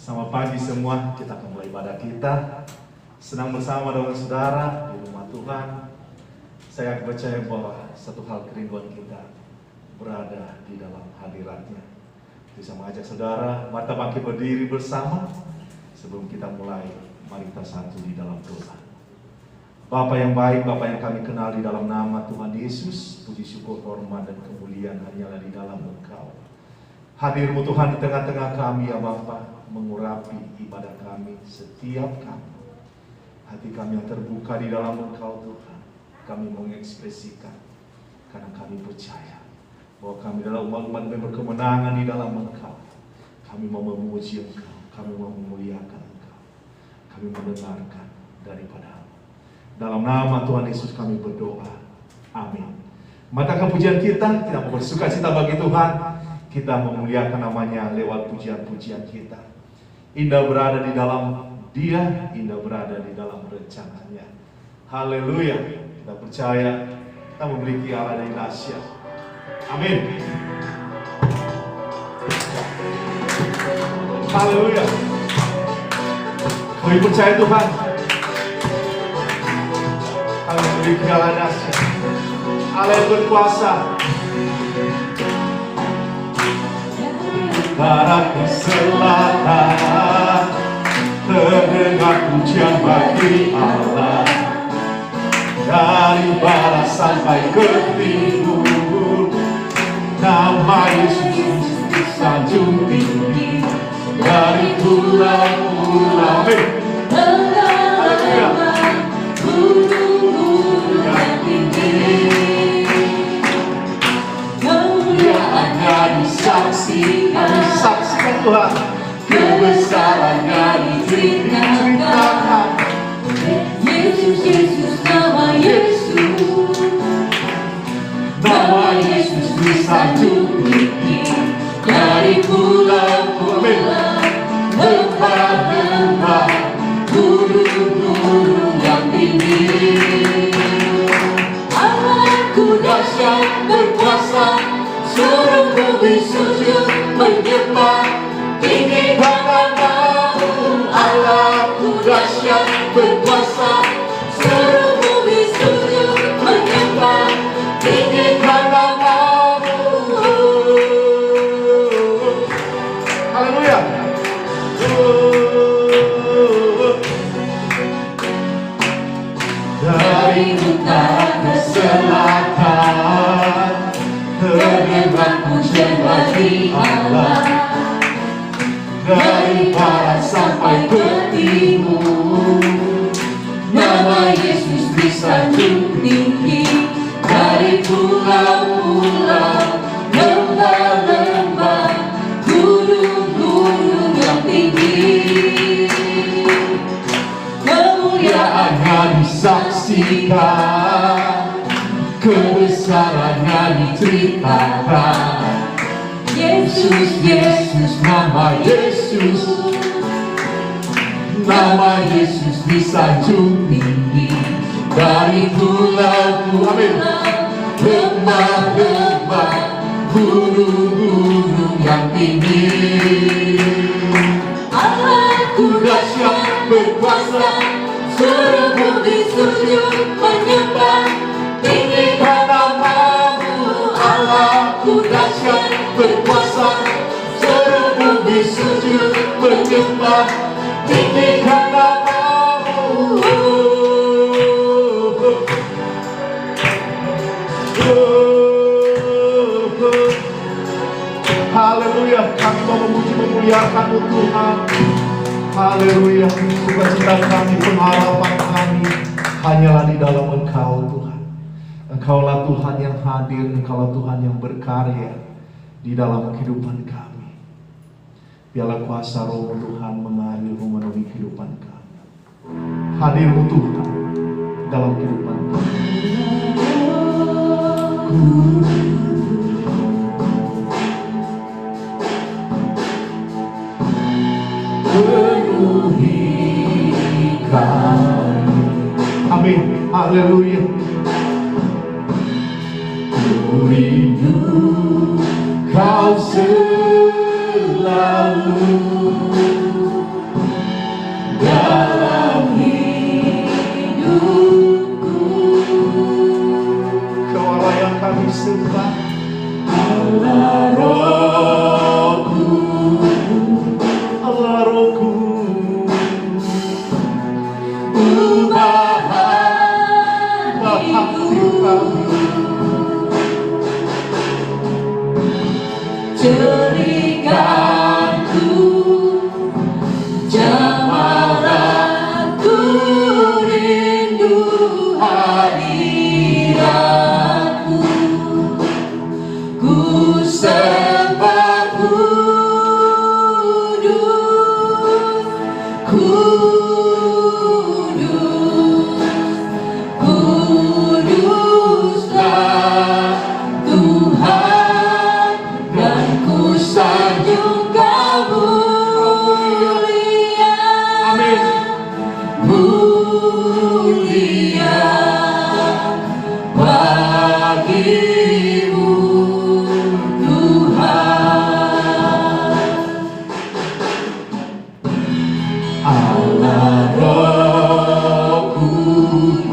Selamat pagi semua, kita akan mulai ibadah kita. Senang bersama dengan saudara di rumah Tuhan. Saya percaya bahwa satu hal kerinduan kita berada di dalam hadirat-Nya. Bisa mengajak saudara, mata bangkit berdiri bersama. Sebelum kita mulai, mari kita satu di dalam doa. Bapa yang baik, Bapa yang kami kenal di dalam nama Tuhan Yesus, puji syukur, hormat dan kemuliaan hanyalah di dalam Engkau. Hadir-Mu Tuhan di tengah-tengah kami ya Bapa, mengurapi ibadah kami setiap kami. Hati kami yang terbuka di dalam Engkau Tuhan, kami mengekspresikan karena kami percaya bahwa kami adalah umat-umat yang berkemenangan di dalam Engkau. Kami mau memuji Engkau, kami mau memuliakan Engkau, kami mendengarkan daripada-Mu. Dalam nama Tuhan Yesus kami berdoa, amin. Mata kepujian kita mau bersuka cita bagi Tuhan, kita memuliakan namanya lewat pujian-pujian kita. Indah berada di dalam Dia, indah berada di dalam rencananya. Haleluya. Kita percaya kita memiliki Allah yang dahsyat. Amin. Haleluya. Kami percaya Tuhan, kami memiliki Allah yang dahsyat, Allah yang berkuasa. Barat ke selatan terdengar pujian bagi Allah. Dari barat sampai ke timur, nama Yesus disanjung tinggi. Dari pulau-pulau, gunung-gunung yang tinggi, kemuliaannya disaksikan Tuhan, kebesarannya diceritakan. Yesus, Yesus, nama Yesus, nama Yesus disanjung tinggi. Dari pulau-pulau, lembah-lembah, gunung-gunung yang tinggi. Allahku dahsyat berkuasa, seluruh bumi sujud menyembah. Tinggikan nama-Mu, Allahku dahsyat berkuasa, seluruh bumi sujud menyembah. Tinggikan nama-Mu. Haleluya. Dari utara ke selatan terdengar pujian bagi Allah. Dari barat sampai ke timur, nama Yesus disanjung tinggi. Dari pulau-pulau, lembah-lembah, gunung-gunung yang tinggi, kemuliaannya disaksikan, kebesarannya diceritakan. Yesus, Yesus, nama Yesus, nama Yesus disanjung tinggi. Dari pulau-pulau, lembah-lembah, gunung-gunung yang tinggi. Allahku dahsyat berkuasa, seluruh bumi sujud menyembah. Tinggikan nama-Mu, Allahku dahsyat berkuasa, seluruh bumi sujud menyembah. Tinggikan nama-Mu. Haleluya, kami mau memuji memuliakan-Mu Tuhan. Haleluya, sukacita kami, pengharapan kami hanyalah di dalam Engkau Tuhan. Engkaulah Tuhan yang hadir, Engkaulah Tuhan yang berkarya di dalam kehidupan kami. Biarlah kuasa Roh Tuhan mengalir memenuhi kehidupan kami. Hadir-Mu Tuhan dalam kehidupan kami. Penuhi kami. Amin. Haleluya. Ku rindu Kau selalu sembah. Allah Rohku, Allah Rohku, ubah hati kami, jadikanku jamaratku, rindu hadiratmu, ku sembah kudus, kuduslah Tuhan, dan ku sanjung Kau mulia. Amin. Mulia bagimu Tuhan. Allah Roh Kudus,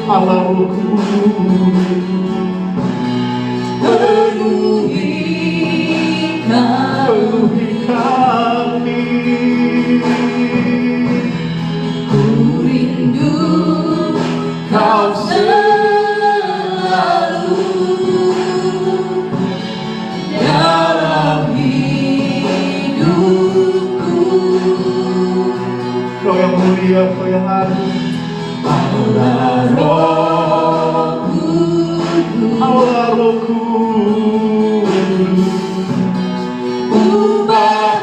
Allah Rohku, penuhi kami, ku rindu Kau selalu dalam hidupku. Kau yang mulia, Kau yang agung. Allah Roh Kudus, Allah Rohku, ubah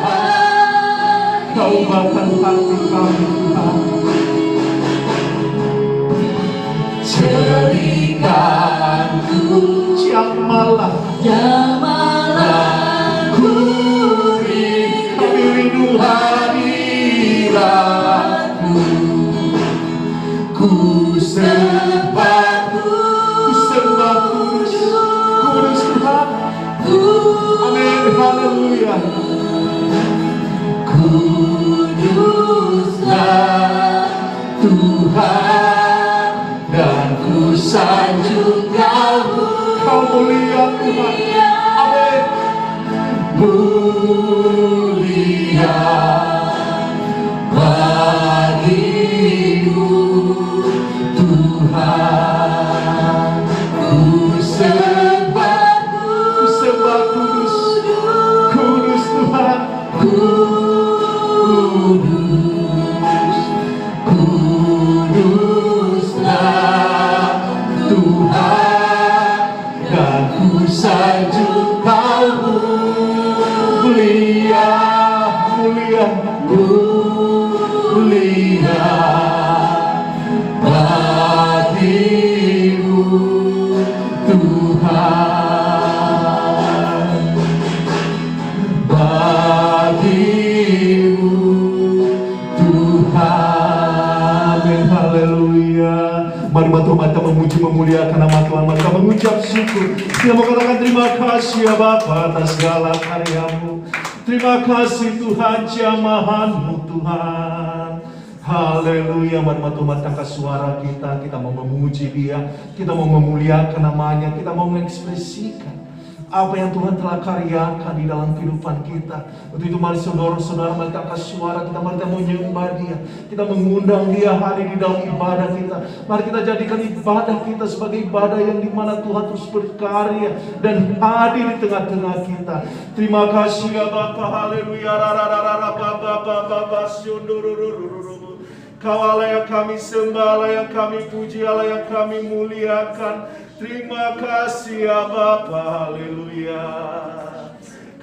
Kau ubahkan hati kami, Tuhan. jadikanku jamalanku, Kami rindu hadiratmu, ku sembah kudus Tuhan. Amin, haleluya. Kuduslah Tuhan, dan ku sanjung Kau mulia Tuhan. Amin. Mulia bagimu Tuhan, ku sembah Kudus Tuhan. Kuduslah Tuhan, dan ku sanjung Kau mulia, mulia bagimu Tuhan, bagimu Tuhan. Amin, haleluya. Mari mata memuji memuliakan nama Tuhan. Mari kita mengucap syukur. Kita mengatakan terima kasih ya Bapa atas segala karyamu. Terima kasih Tuhan, jamahanmu Tuhan. Haleluya. Mari mata angkat suara kita. Kita mau memuji Dia. Kita mau memuliakan namanya. Kita mau mengekspresikan apa yang Tuhan telah karyakan di dalam kehidupan kita. Untuk itu mari saudara-saudara, mari kita angkat suara kita, mari kita menyembah Dia. Kita mengundang Dia hadir di dalam ibadah kita. Mari kita jadikan ibadah kita sebagai ibadah yang dimana Tuhan terus berkarya dan hadir di tengah-tengah kita. Terima kasih ya Bapa, haleluya. Kau Allah yang kami sembah, Allah yang kami puji, Allah yang kami muliakan. Terima kasih ya Bapa, haleluya.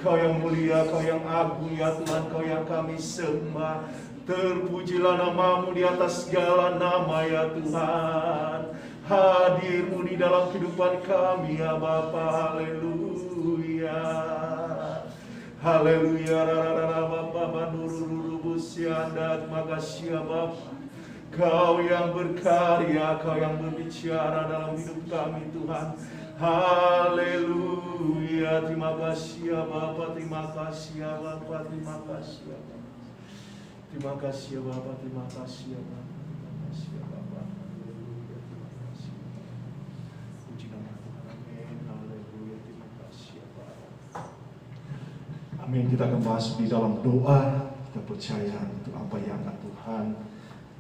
Kau yang mulia, Kau yang agung ya Tuhan, Kau yang kami sembah. Terpujilah namamu di atas segala nama ya Tuhan. Hadir-Mu di dalam kehidupan kami ya Bapa, haleluya. Haleluya, Bapa, terima kasih ya Bapa. Kau yang berkarya, Kau yang berbicara dalam hidup kami Tuhan. Haleluya. Terima kasih ya Bapa, terima kasih ya Bapa, terima kasih ya Bapa. Terima kasih ya Bapa, terima kasih ya Bapa, terima kasih ya Bapa. Haleluya, terima kasih. Puji nama Tuhan. Amin. Amin. Kita akan masuk di dalam doa. Kita percaya itu apa yang akan Tuhan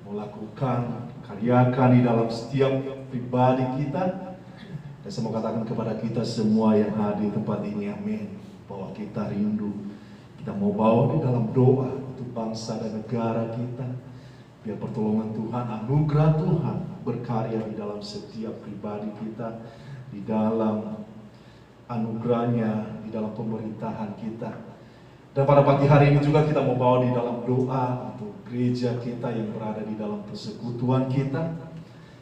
mau lakukan, karyakan di dalam setiap pribadi kita. Dan saya mau katakan kepada kita semua yang hadir di tempat ini, amin, bahwa kita rindu, kita mau bawa di dalam doa untuk bangsa dan negara kita. Biar pertolongan Tuhan, anugerah Tuhan berkarya di dalam setiap pribadi kita, di dalam anugerahnya, di dalam pemerintahan kita. Dan pada pagi hari ini juga kita mau bawa di dalam doa untuk gereja kita yang berada di dalam persekutuan kita.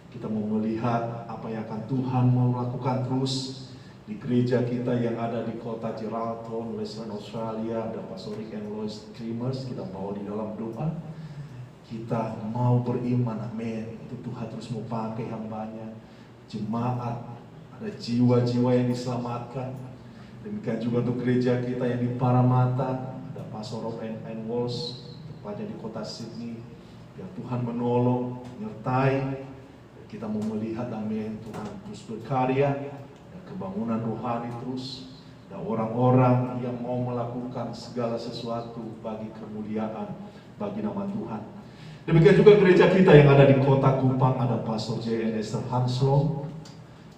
Kita mau melihat apa yang akan Tuhan mau lakukan terus di gereja kita yang ada di kota Geraldton, Western Australia, dan Pastor Rick and Lois Dreamers. Kita bawa di dalam doa. Kita mau beriman, amin. Itu Tuhan terus mau pakai hambanya, jemaat, ada jiwa-jiwa yang diselamatkan. Demikian juga untuk gereja kita yang di Parramatta, ada Pastor Rob and Walls, tepatnya di kota Sydney. Biar Tuhan menolong, menyertai. Kita mau melihat, amin, Tuhan terus berkarya, dan kebangunan rohani terus, dan orang-orang yang mau melakukan segala sesuatu bagi kemuliaan, bagi nama Tuhan. Demikian juga gereja kita yang ada di kota Kupang, ada Pastor J. and Esther Hanslow.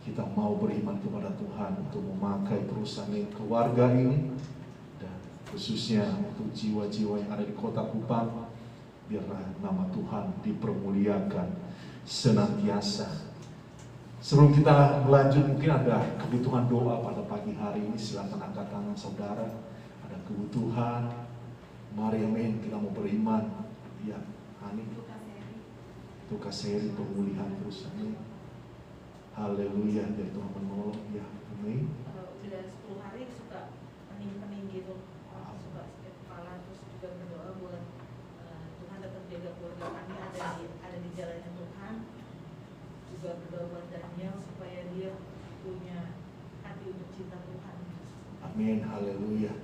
Kita mau beriman kepada Tuhan untuk memakai perusahaan keluarga ini, dan khususnya untuk jiwa-jiwa yang ada di kota Kupang. Biarlah nama Tuhan dipermuliakan senantiasa. Sebelum kita melanjut, mungkin ada kebutuhan doa pada pagi hari ini. Silakan angkat tangan saudara. Ada kebutuhan, mari amin, kita mau beriman. Ya, Hani, untuk kasih pemulihan terus, amin. Haleluya, biar Tuhan menolong, ya, amin. Kalau udah 10 hari suka pening-pening gitu, suka sakit kepala, terus juga berdoa buat Tuhan tetap jaga keluarga kami ada di jalannya Tuhan. Juga berdoa buat Daniel supaya dia punya hati untuk cinta Tuhan. Amin, haleluya.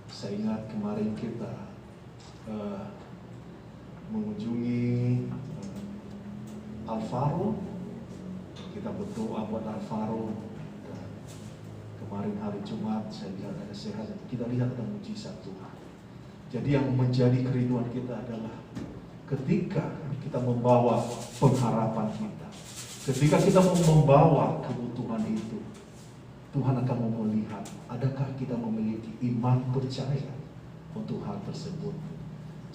Saya ingat kemarin kita mengunjungi Alvaro. Kita berdoa buat Alvaro. Dan kemarin hari Jumat saya lihat ada sehat. Kita lihat ada mujizat Tuhan. Jadi yang menjadi kerinduan kita adalah ketika kita membawa pengharapan kita, ketika kita mau membawa kebutuhan itu, Tuhan akan mau melihat adakah kita memiliki iman percaya untuk hal tersebut.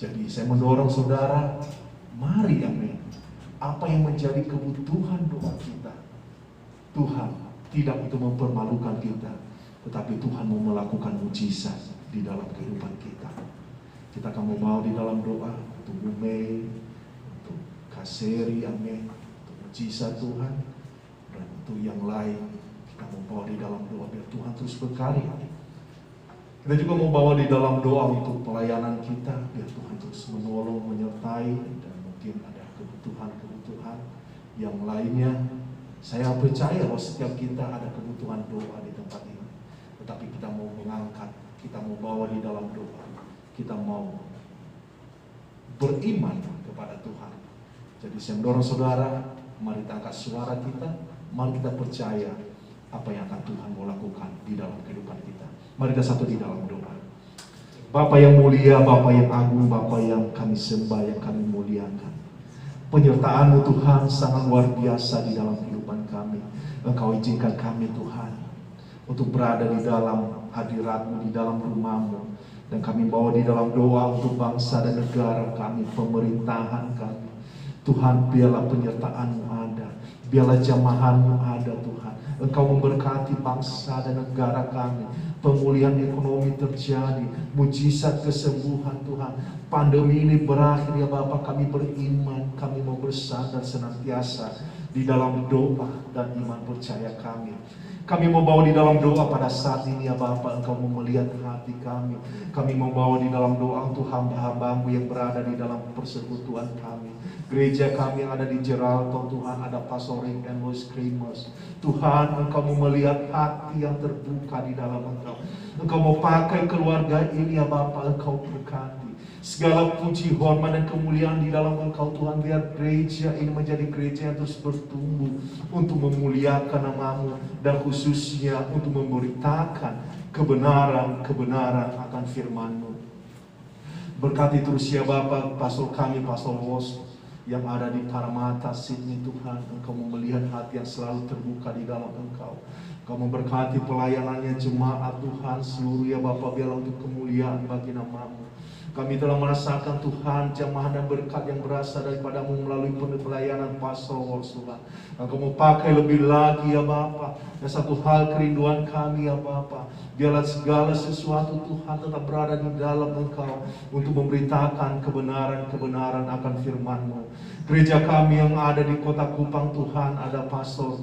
Jadi saya mendorong saudara, mari amin. Apa yang menjadi kebutuhan doa kita, Tuhan tidak untuk mempermalukan kita, tetapi Tuhan mau melakukan mujizat di dalam kehidupan kita. Kita akan membawa di dalam doa untuk Bume, untuk Kaseri, amin, untuk mujizat Tuhan, dan untuk yang lain. Kita mau bawa di dalam doa biar Tuhan terus berkarya. Kita juga mau bawa di dalam doa untuk pelayanan kita, biar Tuhan terus menolong, menyertai, dan mungkin ada kebutuhan yang lainnya. Saya percaya bahwa setiap kita ada kebutuhan doa di tempat ini, tetapi kita mau mengangkat, kita mau bawa di dalam doa, kita mau beriman kepada Tuhan. Jadi saya mendorong saudara, mari kita angkat suara kita, mari kita percaya apa yang akan Tuhan mau lakukan di dalam kehidupan kita. Mari kita satu di dalam doa. Bapa yang mulia, Bapa yang agung, Bapa yang kami sembah, yang kami muliakan. Penyertaan-Mu Tuhan sangat luar biasa di dalam kehidupan kami. Engkau izinkan kami Tuhan untuk berada di dalam hadirat-Mu, di dalam rumah-Mu. Dan kami bawa di dalam doa untuk bangsa dan negara kami, pemerintahan kami. Tuhan, biarlah penyertaan-Mu ada, biarlah jamahan-Mu ada Tuhan. Engkau memberkati bangsa dan negara kami. Pemulihan ekonomi terjadi, mujizat kesembuhan Tuhan. Pandemi ini berakhir ya Bapa, kami beriman, kami mau bersandar senantiasa di dalam doa dan iman percaya kami. Kami mau bawa di dalam doa pada saat ini ya Bapa, Engkau mau melihat hati kami. Kami mau bawa di dalam doa untuk hamba-hamba-Mu yang berada di dalam persekutuan kami. Gereja kami yang ada di Geraldton Tuhan, ada Pastor Rick and Lois Dreamers. Tuhan, Engkau mau melihat hati yang terbuka di dalam Engkau. Engkau mau pakai keluarga ini ya Bapa, Engkau berkati. Segala puji, hormat dan kemuliaan di dalam Engkau Tuhan. Biar gereja ini menjadi gereja yang terus bertumbuh untuk memuliakan nama-Mu, dan khususnya untuk memberitakan kebenaran akan firman-Mu. Berkati terus ya Bapa, pastor kami, Pastor Wos, yang ada di Paramata, Sydney Tuhan. Engkau melihat hati yang selalu terbuka di dalam Engkau. Engkau memberkati pelayanannya jemaat Tuhan seluruh ya Bapa, biarlah untuk kemuliaan bagi nama-Mu. Kami telah merasakan Tuhan jamaah dan berkat yang berasal daripada-Mu melalui pelayanan Pastor Wos Tuhan. Engkau mau pakai lebih lagi ya Bapa. Dan satu hal kerinduan kami ya Bapa, biarlah segala sesuatu Tuhan tetap berada di dalam Engkau untuk memberitakan kebenaran akan firman-Mu. Gereja kami yang ada di Kota Kupang Tuhan, ada Pastor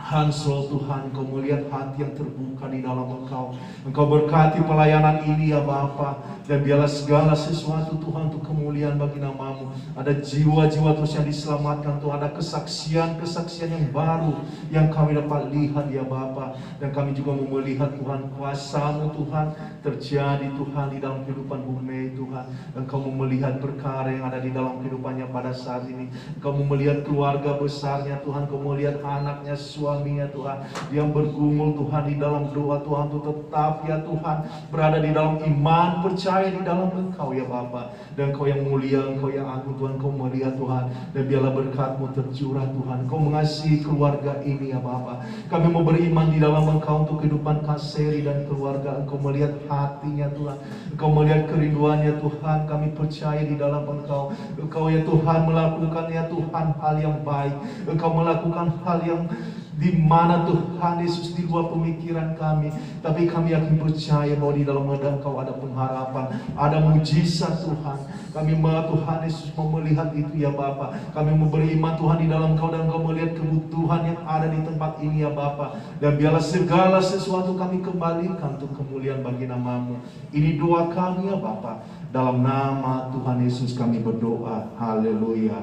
Hansel Tuhan, Engkau melihat hati yang terbuka di dalam Engkau. Engkau berkati pelayanan ini ya Bapa, dan biarlah segala sesuatu Tuhan untuk kemuliaan bagi nama-Mu. Ada jiwa-jiwa terus yang diselamatkan Tuhan, ada kesaksian yang baru yang kami dapat lihat ya Bapa. Dan kami juga mau melihat Tuhan kuasa-Mu Tuhan terjadi Tuhan di dalam kehidupan Bu Mei Tuhan. Engkau mau melihat perkara yang ada di dalam kehidupannya pada saat ini. Engkau mau melihat keluarga besarnya Tuhan, Engkau mau lihat anaknya, suaminya Tuhan, yang bergumul Tuhan di dalam doa Tuhan, untuk tetap ya Tuhan berada di dalam iman, percaya di dalam Engkau ya Bapa. Dan Engkau yang mulia, Engkau yang agung Tuhan, Engkau melihat Tuhan, dan biarlah berkat-Mu tercurah Tuhan. Engkau mengasihi keluarga ini ya Bapa. Kami mau beriman di dalam Engkau untuk kehidupan Kaseri dan keluarga. Engkau melihat hatinya Tuhan, Engkau melihat kerinduannya Tuhan. Kami percaya di dalam Engkau. Engkau ya Tuhan melakukan ya Tuhan hal yang baik. Engkau melakukan hal yang di mana Tuhan Yesus di luar pemikiran kami. Tapi kami yakin percaya bahwa di dalam Engkau ada pengharapan, ada mujizat Tuhan. Kami Tuhan Yesus mau melihat itu ya Bapa. Kami mau beriman Tuhan di dalam Engkau, dan Engkau melihat kebutuhan yang ada di tempat ini ya Bapa. Dan biarlah segala sesuatu kami kembalikan untuk kemuliaan bagi nama-Mu. Ini doa kami ya Bapa. Dalam nama Tuhan Yesus kami berdoa. Haleluya.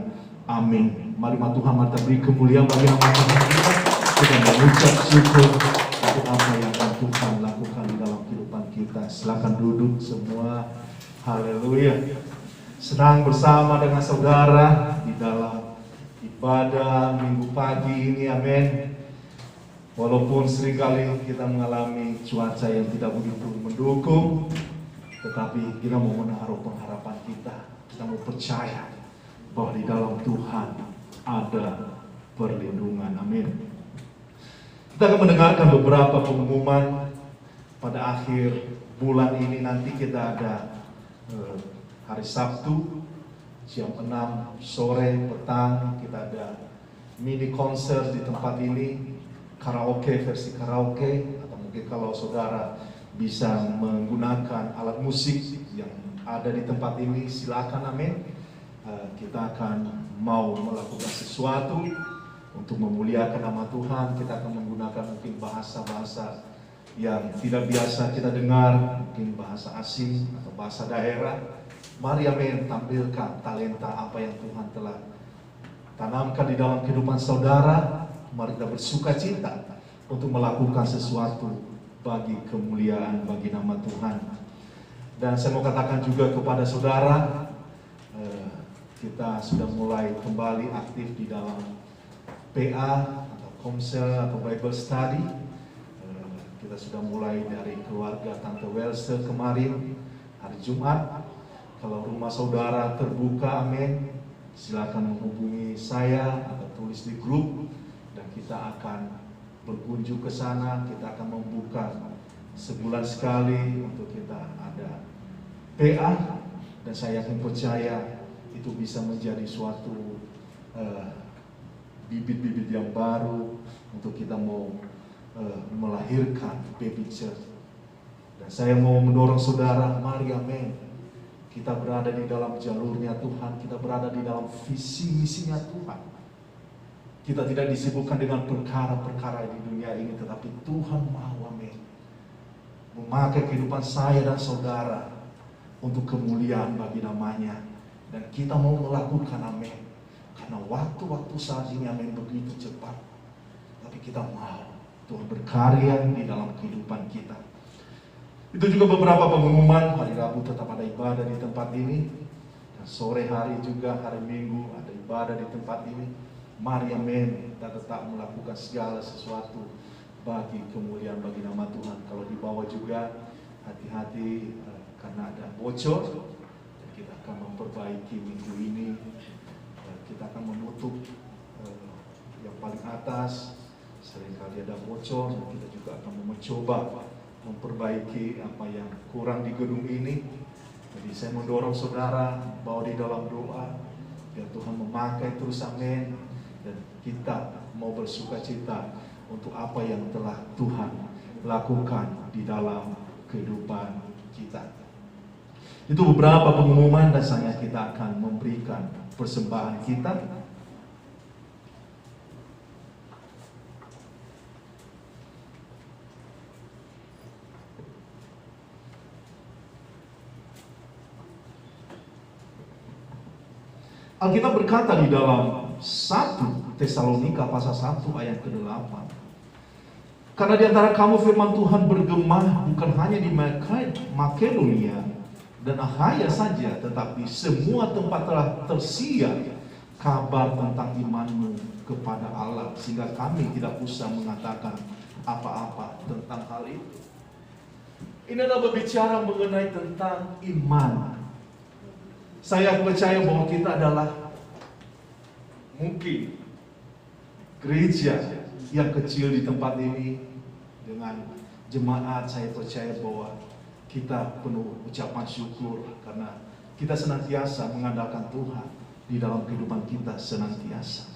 Amin. Mari Tuhan, mari beri kemuliaan bagi nama Tuhan kita. Kita mengucap syukur untuk apa yang Tuhan lakukan di dalam kehidupan kita. Silakan duduk semua. Haleluya. Senang bersama dengan saudara di dalam ibadah minggu pagi ini. Amin. Walaupun seringkali kita mengalami cuaca yang tidak begitu mendukung, tetapi kita mau menaruh pengharapan kita. Kita mau percaya bahwa di dalam Tuhan ada perlindungan. Amin. Kita akan mendengarkan beberapa pengumuman pada akhir bulan ini. Nanti kita ada hari Sabtu jam 6 sore petang, kita ada mini konser di tempat ini, karaoke, versi karaoke, atau mungkin kalau saudara bisa menggunakan alat musik yang ada di tempat ini, silakan. Amin. Kita akan mau melakukan sesuatu untuk memuliakan nama Tuhan. Kita akan menggunakan mungkin bahasa-bahasa yang tidak biasa kita dengar, mungkin bahasa asing atau bahasa daerah. Mari amin, tampilkan talenta apa yang Tuhan telah tanamkan di dalam kehidupan saudara. Mari kita bersuka cita untuk melakukan sesuatu bagi kemuliaan bagi nama Tuhan. Dan saya mau katakan juga kepada saudara, kita sudah mulai kembali aktif di dalam PA atau Komsel atau Bible Study. Kita sudah mulai dari keluarga Tante Welse kemarin hari Jumat. Kalau rumah saudara terbuka, amin, silakan menghubungi saya atau tulis di grup, dan kita akan berkunjung ke sana. Kita akan membuka sebulan sekali untuk kita ada PA, dan saya yakin percaya itu bisa menjadi suatu bibit-bibit yang baru untuk kita mau melahirkan baby church. Dan saya mau mendorong saudara, mari amin, kita berada di dalam jalurnya Tuhan, kita berada di dalam visi misinya Tuhan. Kita tidak disibukkan dengan perkara-perkara di dunia ini, tetapi Tuhan mau amin memakai kehidupan saya dan saudara untuk kemuliaan bagi namanya. Dan kita mau melakukan amin, karena waktu-waktu saat ini amin begitu cepat. Tapi kita mau Tuhan berkarya di dalam kehidupan kita. Itu juga beberapa pengumuman. Hari Rabu tetap ada ibadah di tempat ini, dan sore hari juga hari Minggu ada ibadah di tempat ini. Mari amin, kita tetap melakukan segala sesuatu bagi kemuliaan bagi nama Tuhan. Kalau di bawah juga hati-hati karena ada bocor, dan kita akan memperbaiki minggu ini. Kita akan menutup yang paling atas, seringkali ada bocor, dan kita juga akan mencoba memperbaiki apa yang kurang di gedung ini. Jadi saya mendorong saudara bawa di dalam doa, biar Tuhan memakai terus, amin. Dan kita mau bersukacita untuk apa yang telah Tuhan lakukan di dalam kehidupan kita. Itu beberapa pengumuman, dasarnya kita akan memberikan persembahan kita. Alkitab berkata di dalam 1 Tesalonika pasal 1 ayat ke-8, karena di antara kamu firman Tuhan bergema bukan hanya di Makedonia dan Akhaya saja, tetapi semua tempat telah tersiar kabar tentang imanmu kepada Allah, sehingga kami tidak usah mengatakan apa-apa tentang hal itu. Ini adalah berbicara mengenai tentang iman. Saya percaya bahwa kita adalah mungkin gereja yang kecil di tempat ini. Dengan jemaat, saya percaya bahwa kita penuh ucapan syukur karena kita senantiasa mengandalkan Tuhan di dalam kehidupan kita senantiasa.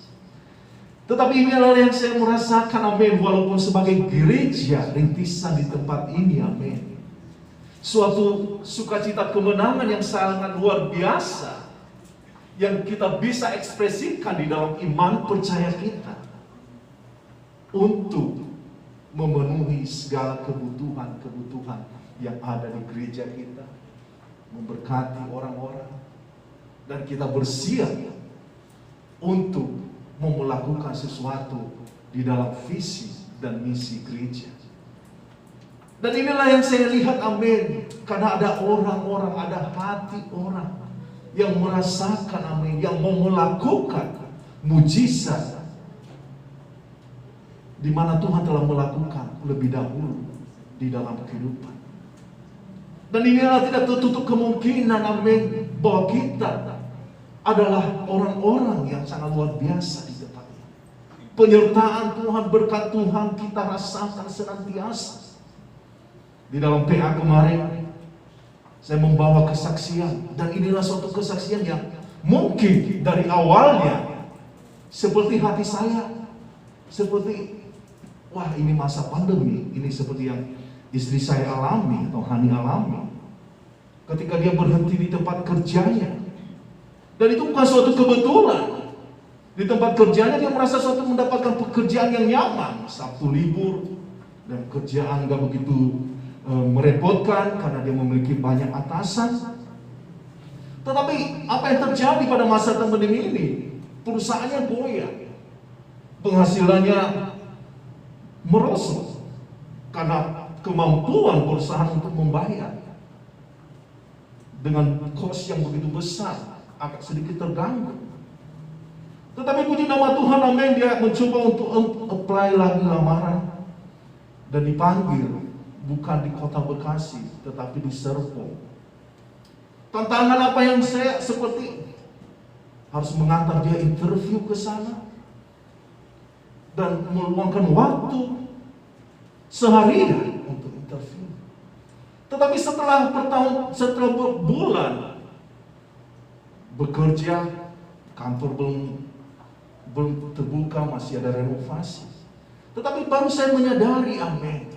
Tetapi ini adalah yang saya merasakan, amin, walaupun sebagai gereja rintisan di tempat ini, amin, suatu sukacita kemenangan yang sangat luar biasa yang kita bisa ekspresikan di dalam iman percaya kita untuk memenuhi segala kebutuhan yang ada di gereja kita, memberkati orang-orang, dan kita bersiap untuk melakukan sesuatu di dalam visi dan misi gereja. Dan inilah yang saya lihat, amin, karena ada orang-orang, ada hati orang yang merasakan, amin, yang mau melakukan mujizat di mana Tuhan telah melakukan lebih dahulu di dalam kehidupan. Dan inilah tidak tertutup kemungkinan, amin, bahwa kita adalah orang-orang yang sangat luar biasa di tempat ini. Penyertaan Tuhan, berkat Tuhan kita rasakan senantiasa. Di dalam PA kemarin, saya membawa kesaksian, dan inilah suatu kesaksian yang mungkin dari awalnya seperti hati saya, seperti wah, ini masa pandemi, ini seperti yang istri saya alami atau Hani alami ketika dia berhenti di tempat kerjanya. Dan itu bukan suatu kebetulan. Di tempat kerjanya dia merasa suatu mendapatkan pekerjaan yang nyaman, Sabtu libur, dan kerjaan gak begitu merepotkan karena dia memiliki banyak atasan. Tetapi apa yang terjadi pada masa pandemi ini? Perusahaannya goyah, penghasilannya merosot karena kemampuan perusahaan untuk membayar dengan kos yang begitu besar agak sedikit terganggu. Tetapi puji nama Tuhan, amin, dia mencoba untuk apply lagi lamaran dan dipanggil. Bukan di kota Bekasi, tetapi di Serpong. Tantangan apa yang saya seperti harus mengantar dia interview ke sana dan meluangkan waktu seharian untuk interview. Tetapi setelah berbulan bekerja, kantor belum terbuka, masih ada renovasi. Tetapi baru saya menyadari, amin,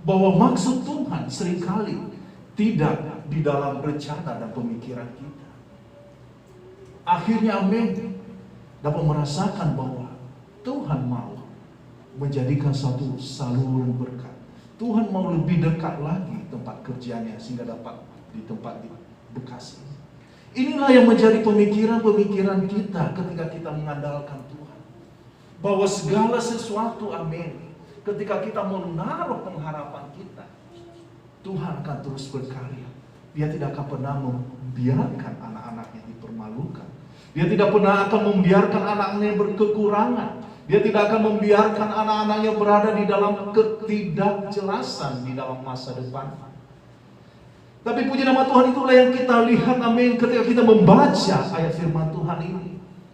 bahwa maksud Tuhan seringkali tidak di dalam rencana dan pemikiran kita. Akhirnya, amin, dapat merasakan bahwa Tuhan mau menjadikan satu saluran berkat. Tuhan mau lebih dekat lagi tempat kerjanya sehingga dapat di tempat di Bekasi. Inilah yang menjadi pemikiran-pemikiran kita ketika kita mengandalkan Tuhan. Bahwa segala sesuatu, amin, ketika kita menaruh pengharapan kita, Tuhan akan terus berkarya. Dia tidak akan pernah membiarkan anak-anaknya dipermalukan. Dia tidak pernah akan membiarkan anak-anaknya berkekurangan. Dia tidak akan membiarkan anak-anaknya berada di dalam ketidakjelasan di dalam masa depan. Tapi puji nama Tuhan, itulah yang kita lihat, amin, ketika kita membaca ayat firman Tuhan ini.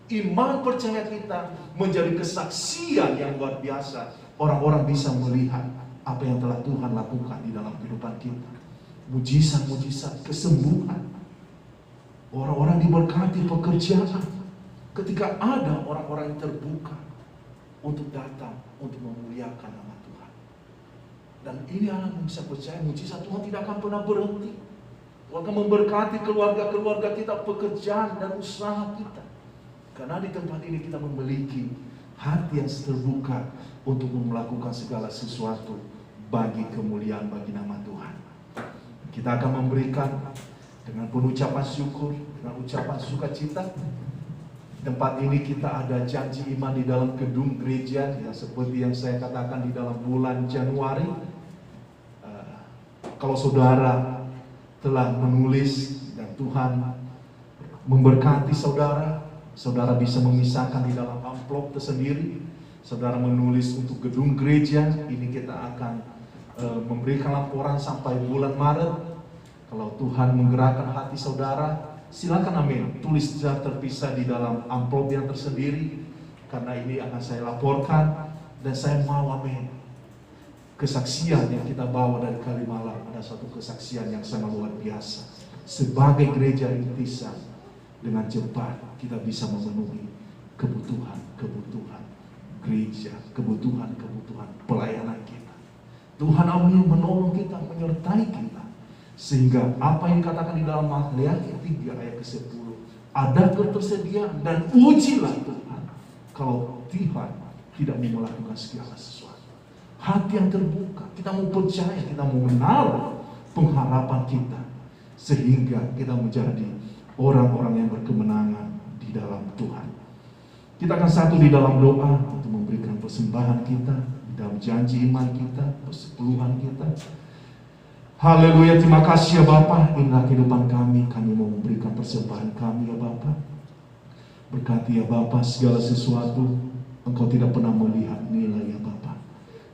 Iman percaya kita menjadi kesaksian yang luar biasa. Orang-orang bisa melihat apa yang telah Tuhan lakukan di dalam kehidupan kita. Mujizat-mujizat, kesembuhan. Orang-orang diberkati pekerjaan. Ketika ada orang-orang yang terbuka untuk datang, untuk memuliakan nama Tuhan. Dan ini anak bisa percaya, mujizat Tuhan tidak akan pernah berhenti. Tuhan akan memberkati keluarga-keluarga kita, pekerjaan dan usaha kita. Karena di tempat ini kita memiliki hati yang terbuka untuk melakukan segala sesuatu bagi kemuliaan bagi nama Tuhan. Kita akan memberikan dengan penuh ucapan syukur, dengan ucapan sukacita. Tempat ini kita ada janji iman di dalam gedung gereja, yang seperti yang saya katakan di dalam bulan Januari. Kalau saudara telah menulis dan Tuhan memberkati saudara, saudara bisa memisahkan di dalam amplop tersendiri. Saudara menulis untuk gedung gereja, ini kita akan memberikan laporan sampai bulan Maret. Kalau Tuhan menggerakkan hati saudara, silakan amin, tulis secara terpisah di dalam amplop yang tersendiri. Karena ini akan saya laporkan, dan saya mau amin, kesaksian yang kita bawa dari Kalimalang ada satu kesaksian yang sangat luar biasa. Sebagai gereja rintisan, dengan cepat kita bisa memenuhi kebutuhan gereja, kebutuhan pelayanan kita. Tuhan amin menolong kita, menyertai kita, sehingga apa yang dikatakan di dalam Matius 3 ayat ke-10, ada ketersediaan dan ujilah Tuhan kalau Tuhan tidak mau melakukan segala sesuatu. Hati yang terbuka, kita mau percaya, kita mau menaruh pengharapan kita, sehingga kita menjadi orang-orang yang berkemenangan di dalam Tuhan. Kita akan satu di dalam doa untuk memberikan persembahan kita, di dalam janji iman kita, persepuluhan kita. Haleluya, terima kasih ya Bapa, inilah kehidupan kami mau memberikan persembahan kami ya Bapa. Berkati ya Bapa segala sesuatu, Engkau tidak pernah melihat nilai ya Bapa,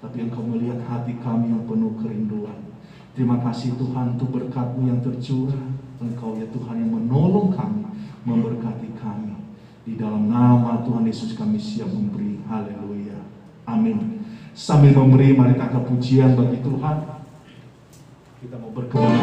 tapi Engkau melihat hati kami yang penuh kerinduan. Terima kasih Tuhan untuk berkat-Mu yang tercurah. Engkau ya Tuhan yang menolong kami, memberkati kami. Di dalam nama Tuhan Yesus kami siap memberi. Haleluya, amin. Sambil memberi, mari kita angkat pujian bagi Tuhan. Kita mau berkenan.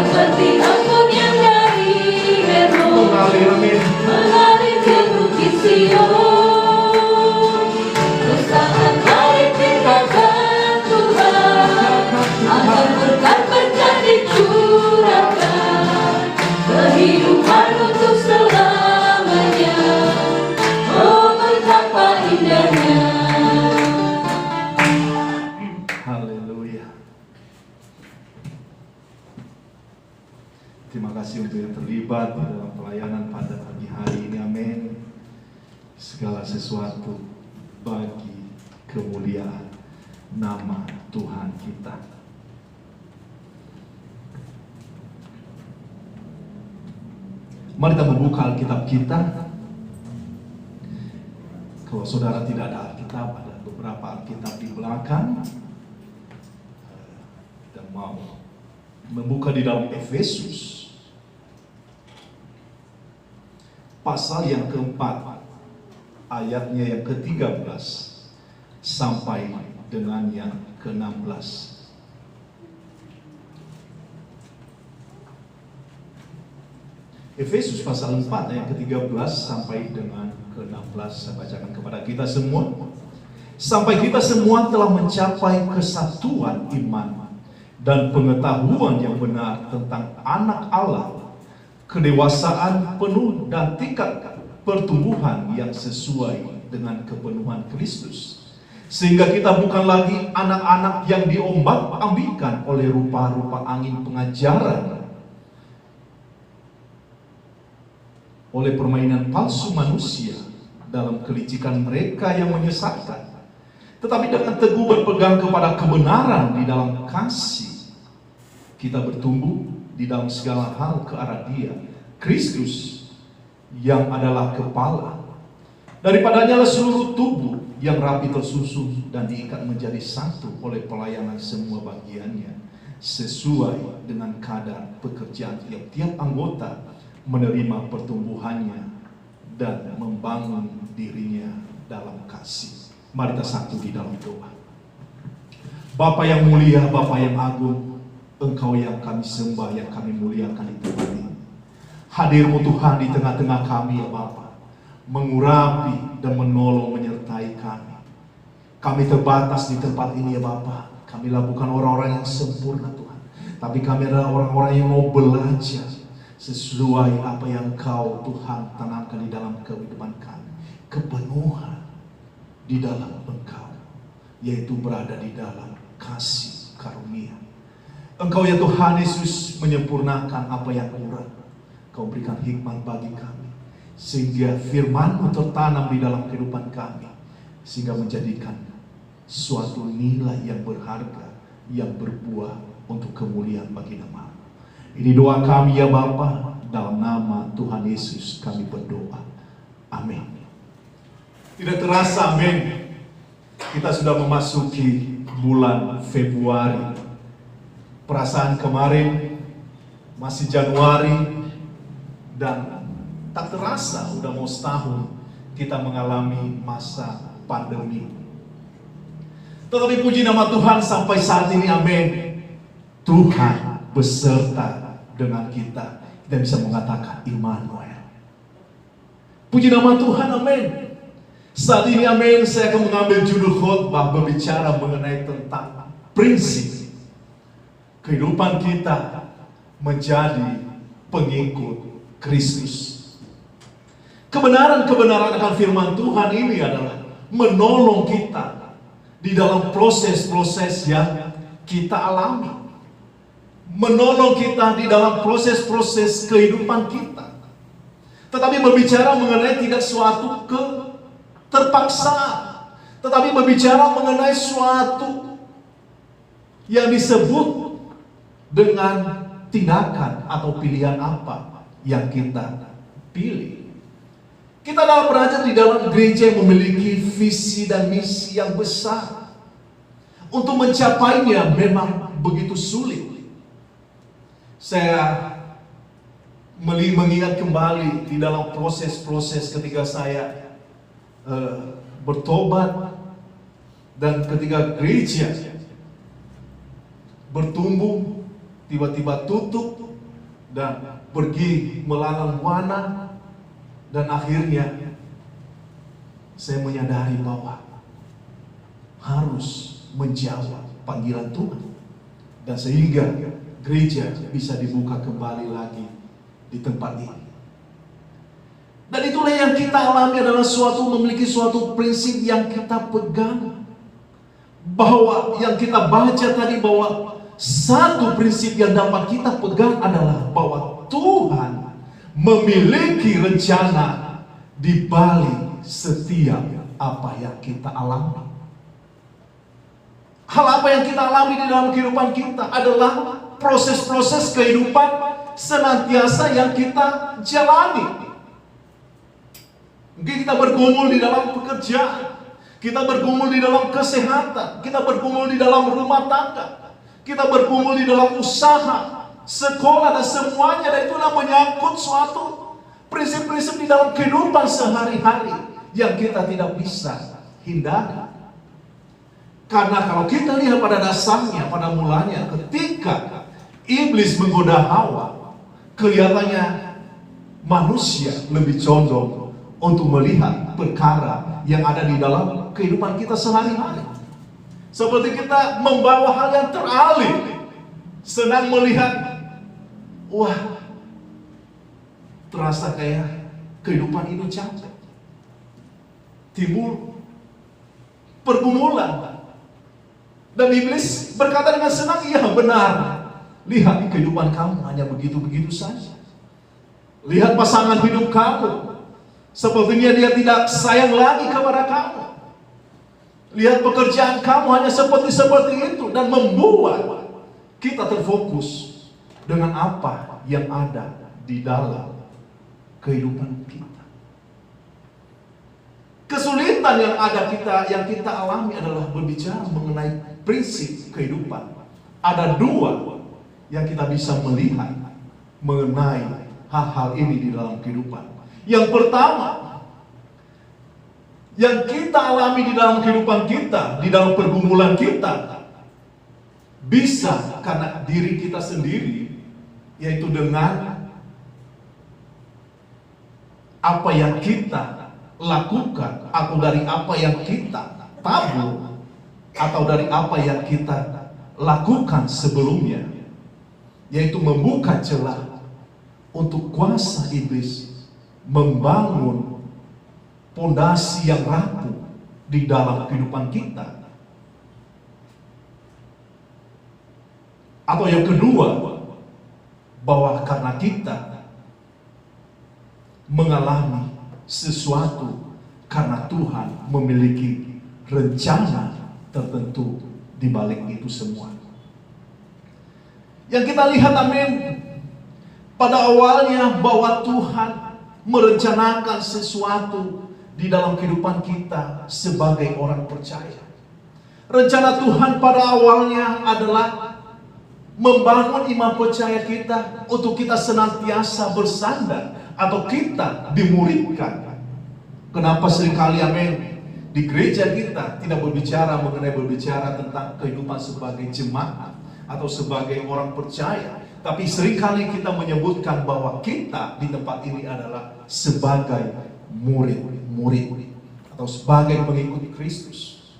Seperti angin yang dari Hermon mengalir ke bukit Sion. Saat hari tinggalkan Tuhan, akan berkat-berkat dicurahkan, kehidupan untuk selamanya. Oh, betapa indahnya. Terima kasih untuk yang terlibat di dalam pelayanan pada pagi hari ini, amin. Segala sesuatu bagi kemuliaan nama Tuhan kita. Mari kita membuka Alkitab kita. Kalau saudara tidak ada Alkitab, ada beberapa Alkitab di belakang. Kita mau membuka di dalam Efesus pasal yang keempat, ayatnya yang ke-13. sampai dengan yang ke-16. Efesus pasal 4 ayat ke-13 sampai dengan ke-16. Saya bacakan kepada kita semua. Sampai kita semua telah mencapai kesatuan iman dan pengetahuan yang benar tentang anak Allah, kedewasaan penuh dan tingkat pertumbuhan yang sesuai dengan kepenuhan Kristus, sehingga kita bukan lagi anak-anak yang diombak-ambingkan oleh rupa-rupa angin pengajaran, oleh permainan palsu manusia dalam kelicikan mereka yang menyesatkan, tetapi dengan teguh berpegang kepada kebenaran di dalam kasih, kita bertumbuh di dalam segala hal ke arah Dia, Kristus, yang adalah kepala. Daripadanya lah seluruh tubuh yang rapi tersusun dan diikat menjadi satu oleh pelayanan semua bagiannya, sesuai dengan kadar pekerjaan tiap-tiap anggota menerima pertumbuhannya dan membangun dirinya dalam kasih. Mari kita satu di dalam doa. Bapa yang mulia, Bapa yang agung, Engkau yang kami sembah, yang kami muliakan di tempat ini. Hadir-Mu Tuhan di tengah-tengah kami ya Bapa, mengurapi dan menolong menyertai kami. Kami terbatas di tempat ini ya Bapa. Kamilah bukan orang-orang yang sempurna Tuhan, tapi kami adalah orang-orang yang mau belajar sesuai apa yang Kau Tuhan tanamkan di dalam kehidupan kami. Kepenuhan di dalam Engkau, yaitu berada di dalam kasih karunia. Engkau ya Tuhan Yesus menyempurnakan apa yang kurang. Kau berikan hikmat bagi kami, sehingga firman-Mu tertanam di dalam kehidupan kami, sehingga menjadikan suatu nilai yang berharga, yang berbuah untuk kemuliaan bagi nama. Ini doa kami ya Bapa, dalam nama Tuhan Yesus kami berdoa. Amin. Tidak terasa, amin, kita sudah memasuki bulan Februari. Perasaan kemarin masih Januari, dan tak terasa udah mau setahun kita mengalami masa pandemi. Tetapi puji nama Tuhan sampai saat ini, amin, Tuhan beserta dengan kita. Kita bisa mengatakan Immanuel. Puji nama Tuhan, amin. Saat ini, amin, saya akan mengambil judul khotbah berbicara mengenai tentang prinsip kehidupan kita menjadi pengikut Kristus. Kebenaran-kebenaran akan firman Tuhan ini adalah menolong kita di dalam proses-proses yang kita alami, menolong kita di dalam proses-proses kehidupan kita. Tetapi berbicara mengenai tidak suatu terpaksa, tetapi berbicara mengenai suatu yang disebut dengan tindakan atau pilihan apa yang kita pilih. Kita adalah berada di dalam gereja yang memiliki visi dan misi yang besar. Untuk mencapainya memang begitu sulit. Saya mengingat kembali di dalam proses-proses ketika saya bertobat, dan ketika gereja bertumbuh, tiba-tiba tutup dan pergi melalang buana, dan akhirnya saya menyadari bahwa harus menjawab panggilan Tuhan, dan sehingga gereja bisa dibuka kembali lagi di tempat ini. Dan itulah yang kita alami adalah memiliki suatu prinsip yang kita pegang, bahwa yang kita baca tadi, bahwa satu prinsip yang dapat kita pegang adalah bahwa Tuhan memiliki rencana di balik setiap apa yang kita alami. Hal apa yang kita alami di dalam kehidupan kita adalah proses-proses kehidupan senantiasa yang kita jalani. Mungkin kita bergumul di dalam pekerjaan, kita bergumul di dalam kesehatan, kita bergumul di dalam rumah tangga, kita bergumul di dalam usaha, sekolah, dan semuanya. Dan itulah menyangkut suatu prinsip-prinsip di dalam kehidupan sehari-hari yang kita tidak bisa hindari. Karena kalau kita lihat pada dasarnya, pada mulanya, ketika iblis menggoda Hawa, kelihatannya manusia lebih condong untuk melihat perkara yang ada di dalam kehidupan kita sehari-hari. Seperti kita membawa hal yang teralih, senang melihat, wah, terasa kayak kehidupan ini capek. Timbul pergumulan. Dan iblis berkata dengan senang, iya benar. Lihat kehidupan kamu hanya begitu-begitu saja. Lihat pasangan hidup kamu, sepertinya dia tidak sayang lagi kepada kamu. Lihat pekerjaan kamu hanya seperti itu. Dan membuat kita terfokus dengan apa yang ada di dalam kehidupan kita. Kesulitan yang kita alami adalah berbicara mengenai prinsip kehidupan. Ada dua yang kita bisa melihat mengenai hal-hal ini di dalam kehidupan. Yang pertama, yang kita alami di dalam kehidupan kita, di dalam pergumulan kita, bisa karena diri kita sendiri, yaitu dengan apa yang kita lakukan, atau dari apa yang kita tabur, atau dari apa yang kita lakukan sebelumnya, yaitu membuka celah untuk kuasa iblis membangun pondasi yang rapuh di dalam kehidupan kita. Atau yang kedua, bahwa karena kita mengalami sesuatu karena Tuhan memiliki rencana tertentu di balik itu semua. Yang kita lihat, amin, pada awalnya bahwa Tuhan merencanakan sesuatu di dalam kehidupan kita sebagai orang percaya. Rencana Tuhan pada awalnya adalah membangun iman percaya kita untuk kita senantiasa bersandar atau kita dimuridkan. Kenapa seringkali, amin, di gereja kita tidak berbicara tentang kehidupan sebagai jemaat atau sebagai orang percaya, tapi seringkali kita menyebutkan bahwa kita di tempat ini adalah sebagai murid atau sebagai pengikut Kristus.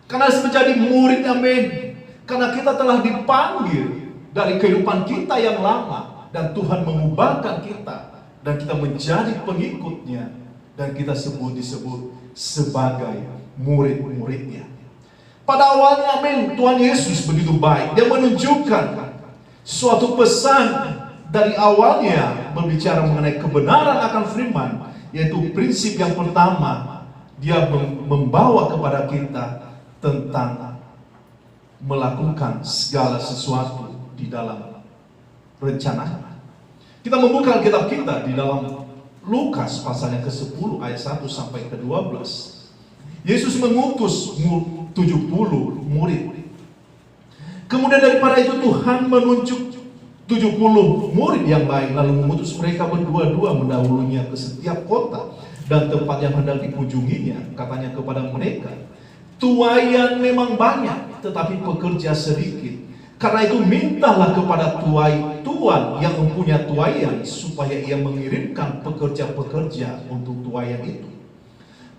Karena menjadi murid, amin, karena kita telah dipanggil dari kehidupan kita yang lama, dan Tuhan mengubahkan kita, dan kita menjadi pengikutnya, dan kita disebut sebagai murid-muridnya. Pada awalnya, amin, Tuhan Yesus begitu baik. Dia menunjukkan suatu pesan dari awalnya berbicara mengenai kebenaran akan firman, yaitu prinsip yang pertama, dia membawa kepada kita tentang melakukan segala sesuatu di dalam rencana. Kita membuka kitab kita di dalam Lukas pasal yang ke-10 ayat 1 sampai ke-12. Yesus mengutus 70 murid. Kemudian daripada itu Tuhan menunjuk 70 murid yang lain, lalu mengutus mereka berdua-dua mendahulunya ke setiap kota dan tempat yang hendak dikunjunginya. Katanya kepada mereka, tuaian memang banyak, tetapi pekerja sedikit. Karena itu mintalah kepada tuan yang mempunyai tuaian, supaya ia mengirimkan pekerja-pekerja untuk tuaian itu.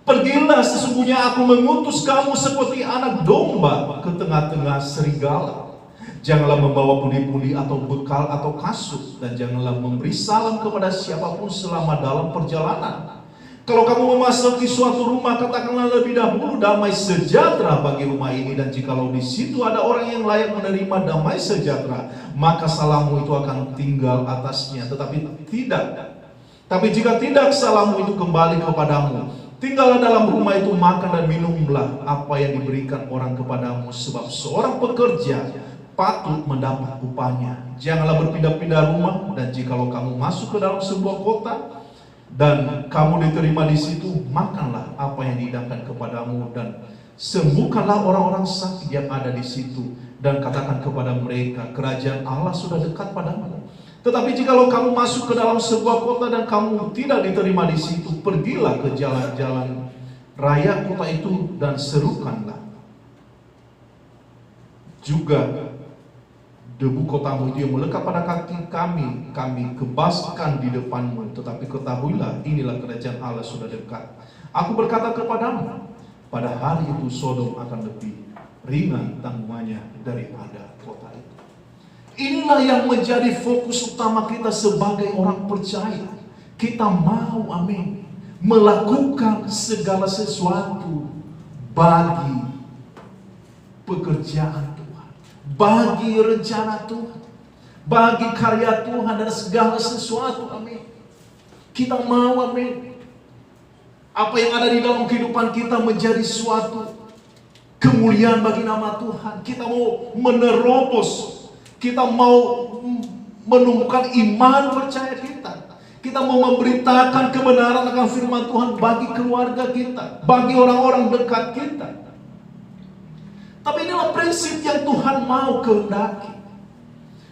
Pergilah, sesungguhnya aku mengutus kamu seperti anak domba ke tengah-tengah serigala. Janganlah membawa pundi-pundi atau bekal atau kasut, dan janganlah memberi salam kepada siapapun selama dalam perjalanan. Kalau kamu memasuki suatu rumah, katakanlah lebih dahulu damai sejahtera bagi rumah ini, dan jikalau di situ ada orang yang layak menerima damai sejahtera, maka salammu itu akan tinggal atasnya. Tapi jika tidak, salammu itu kembali kepadamu. Tinggallah dalam rumah itu, makan dan minumlah apa yang diberikan orang kepadamu, sebab seorang pekerja patut mendapat upahnya. Janganlah berpindah-pindah rumah, dan jikalau kamu masuk ke dalam sebuah kota dan kamu diterima di situ, makanlah apa yang dihidangkan kepadamu, dan sembuhkanlah orang-orang sakit yang ada di situ, dan katakan kepada mereka, kerajaan Allah sudah dekat padamu. Tetapi jikalau kamu masuk ke dalam sebuah kota dan kamu tidak diterima di situ, pergilah ke jalan-jalan raya kota itu dan serukanlah, juga debu kotamu itu yang melekat pada kaki kami kebaskan di depanmu. Tetapi ketahuilah, inilah kerajaan Allah sudah dekat. Aku berkata kepadamu, pada hari itu Sodom akan lebih ringan tanggungannya daripada kota itu. Inilah yang menjadi fokus utama kita sebagai orang percaya. Kita mau, amin, melakukan segala sesuatu bagi pekerjaan Tuhan, bagi rencana Tuhan, bagi karya Tuhan dan segala sesuatu, amin. Kita mau, amin, apa yang ada di dalam kehidupan kita menjadi suatu kemuliaan bagi nama Tuhan. Kita mau menerobos, kita mau menumbuhkan iman percaya kita. Kita mau memberitakan kebenaran akan firman Tuhan bagi keluarga kita, bagi orang-orang dekat kita. Tapi inilah prinsip yang Tuhan mau kehendaki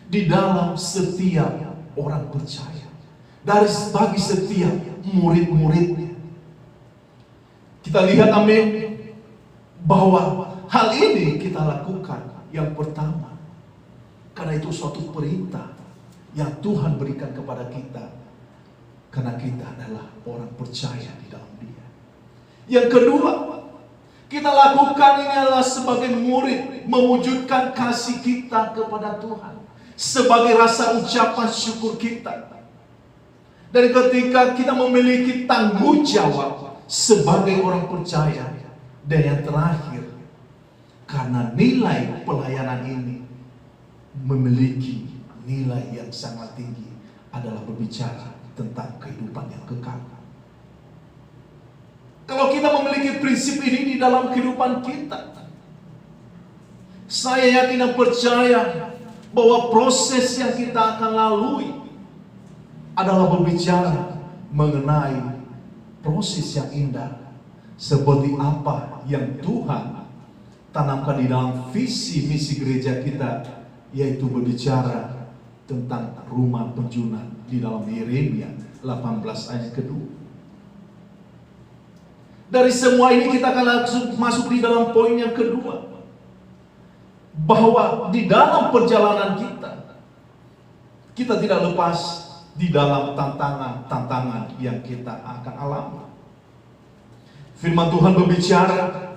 di dalam setiap orang percaya, bagi setiap murid-muridnya. Kita lihat, amin, bahwa hal ini kita lakukan yang pertama karena itu suatu perintah yang Tuhan berikan kepada kita, karena kita adalah orang percaya di dalam Dia. Yang kedua, kita lakukan ini adalah sebagai murid, mewujudkan kasih kita kepada Tuhan, sebagai rasa ucapan syukur kita. Dan ketika kita memiliki tanggung jawab sebagai orang percaya. Dan yang terakhir, karena nilai pelayanan ini memiliki nilai yang sangat tinggi, adalah berbicara tentang kehidupan yang kekal. Kalau kita memiliki prinsip ini di dalam kehidupan kita, saya yakin dan percaya bahwa proses yang kita akan lalui adalah berbicara mengenai proses yang indah, seperti apa yang Tuhan tanamkan di dalam visi misi gereja kita, yaitu berbicara tentang rumah penjunan di dalam Yeremia 18 ayat kedua. Dari semua ini kita akan langsung masuk di dalam poin yang kedua, bahwa di dalam perjalanan kita tidak lepas di dalam tantangan yang kita akan alami. Firman Tuhan berbicara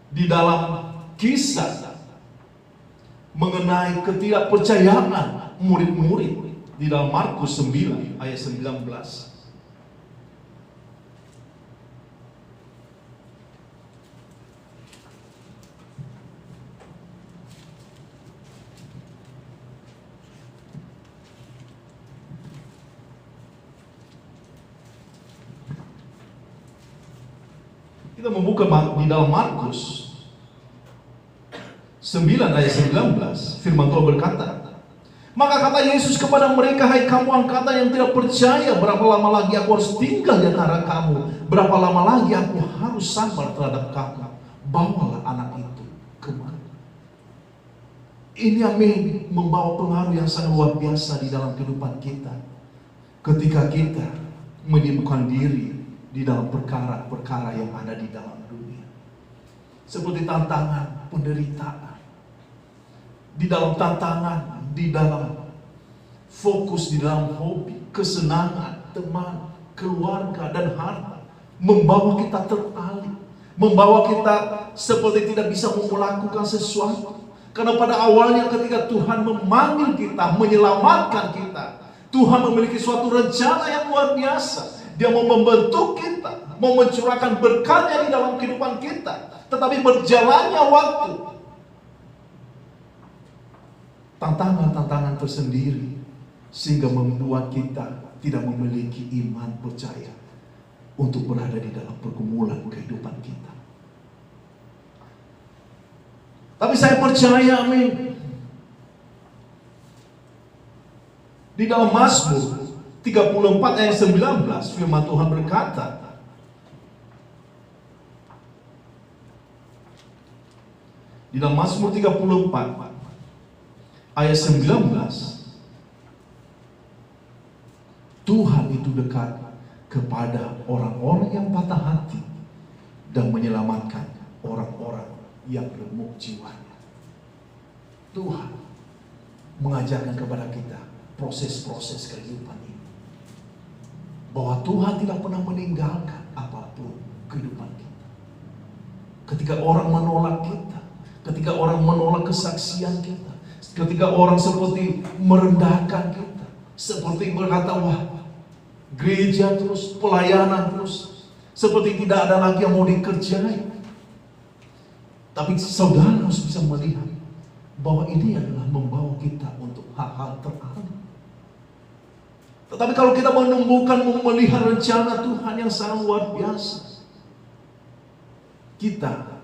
di dalam kisah mengenai ketidakpercayaan murid-murid di dalam Markus 9 ayat 19. Kita membuka di dalam Markus 9 ayat 19, firman Tuhan berkata, maka kata Yesus kepada mereka, hai kamu angkatan yang tidak percaya, berapa lama lagi aku harus tinggal di antara kamu? Berapa lama lagi aku harus sabar terhadap kamu? Bawalah anak itu kemari. Ini, amin, membawa pengaruh yang sangat luar biasa di dalam kehidupan kita. Ketika kita menyibukkan diri di dalam perkara-perkara yang ada di dalam dunia, seperti tantangan, penderitaan, di dalam tantangan, di dalam fokus, di dalam hobi, kesenangan, teman, keluarga, dan harta, membawa kita teralih, membawa kita seperti tidak bisa melakukan sesuatu. Karena pada awalnya ketika Tuhan memanggil kita, menyelamatkan kita, Tuhan memiliki suatu rencana yang luar biasa. Dia mau membentuk kita, mau mencurahkan berkat-Nya di dalam kehidupan kita. Tetapi berjalannya waktu, tantangan-tantangan tersendiri, sehingga membuat kita tidak memiliki iman percaya untuk berada di dalam pergumulan kehidupan kita. Tapi saya percaya, amin, di dalam Mazmur 34 ayat 19, firman Tuhan berkata, di dalam Mazmur 34 ayat 19, Tuhan itu dekat kepada orang-orang yang patah hati dan menyelamatkan orang-orang yang remuk jiwanya. Tuhan mengajarkan kepada kita proses-proses kehidupan ini, bahwa Tuhan tidak pernah meninggalkan apapun kehidupan kita. Ketika orang menolak kita, ketika orang menolak kesaksian kita, ketika orang seperti merendahkan kita, seperti berkata, wah, gereja terus, pelayanan terus, seperti tidak ada lagi yang mau dikerjai. Tapi saudara harus bisa melihat bahwa ini adalah membawa kita untuk hal-hal terang. Tetapi kalau kita menumbuhkan, melihat rencana Tuhan yang sangat luar biasa, kita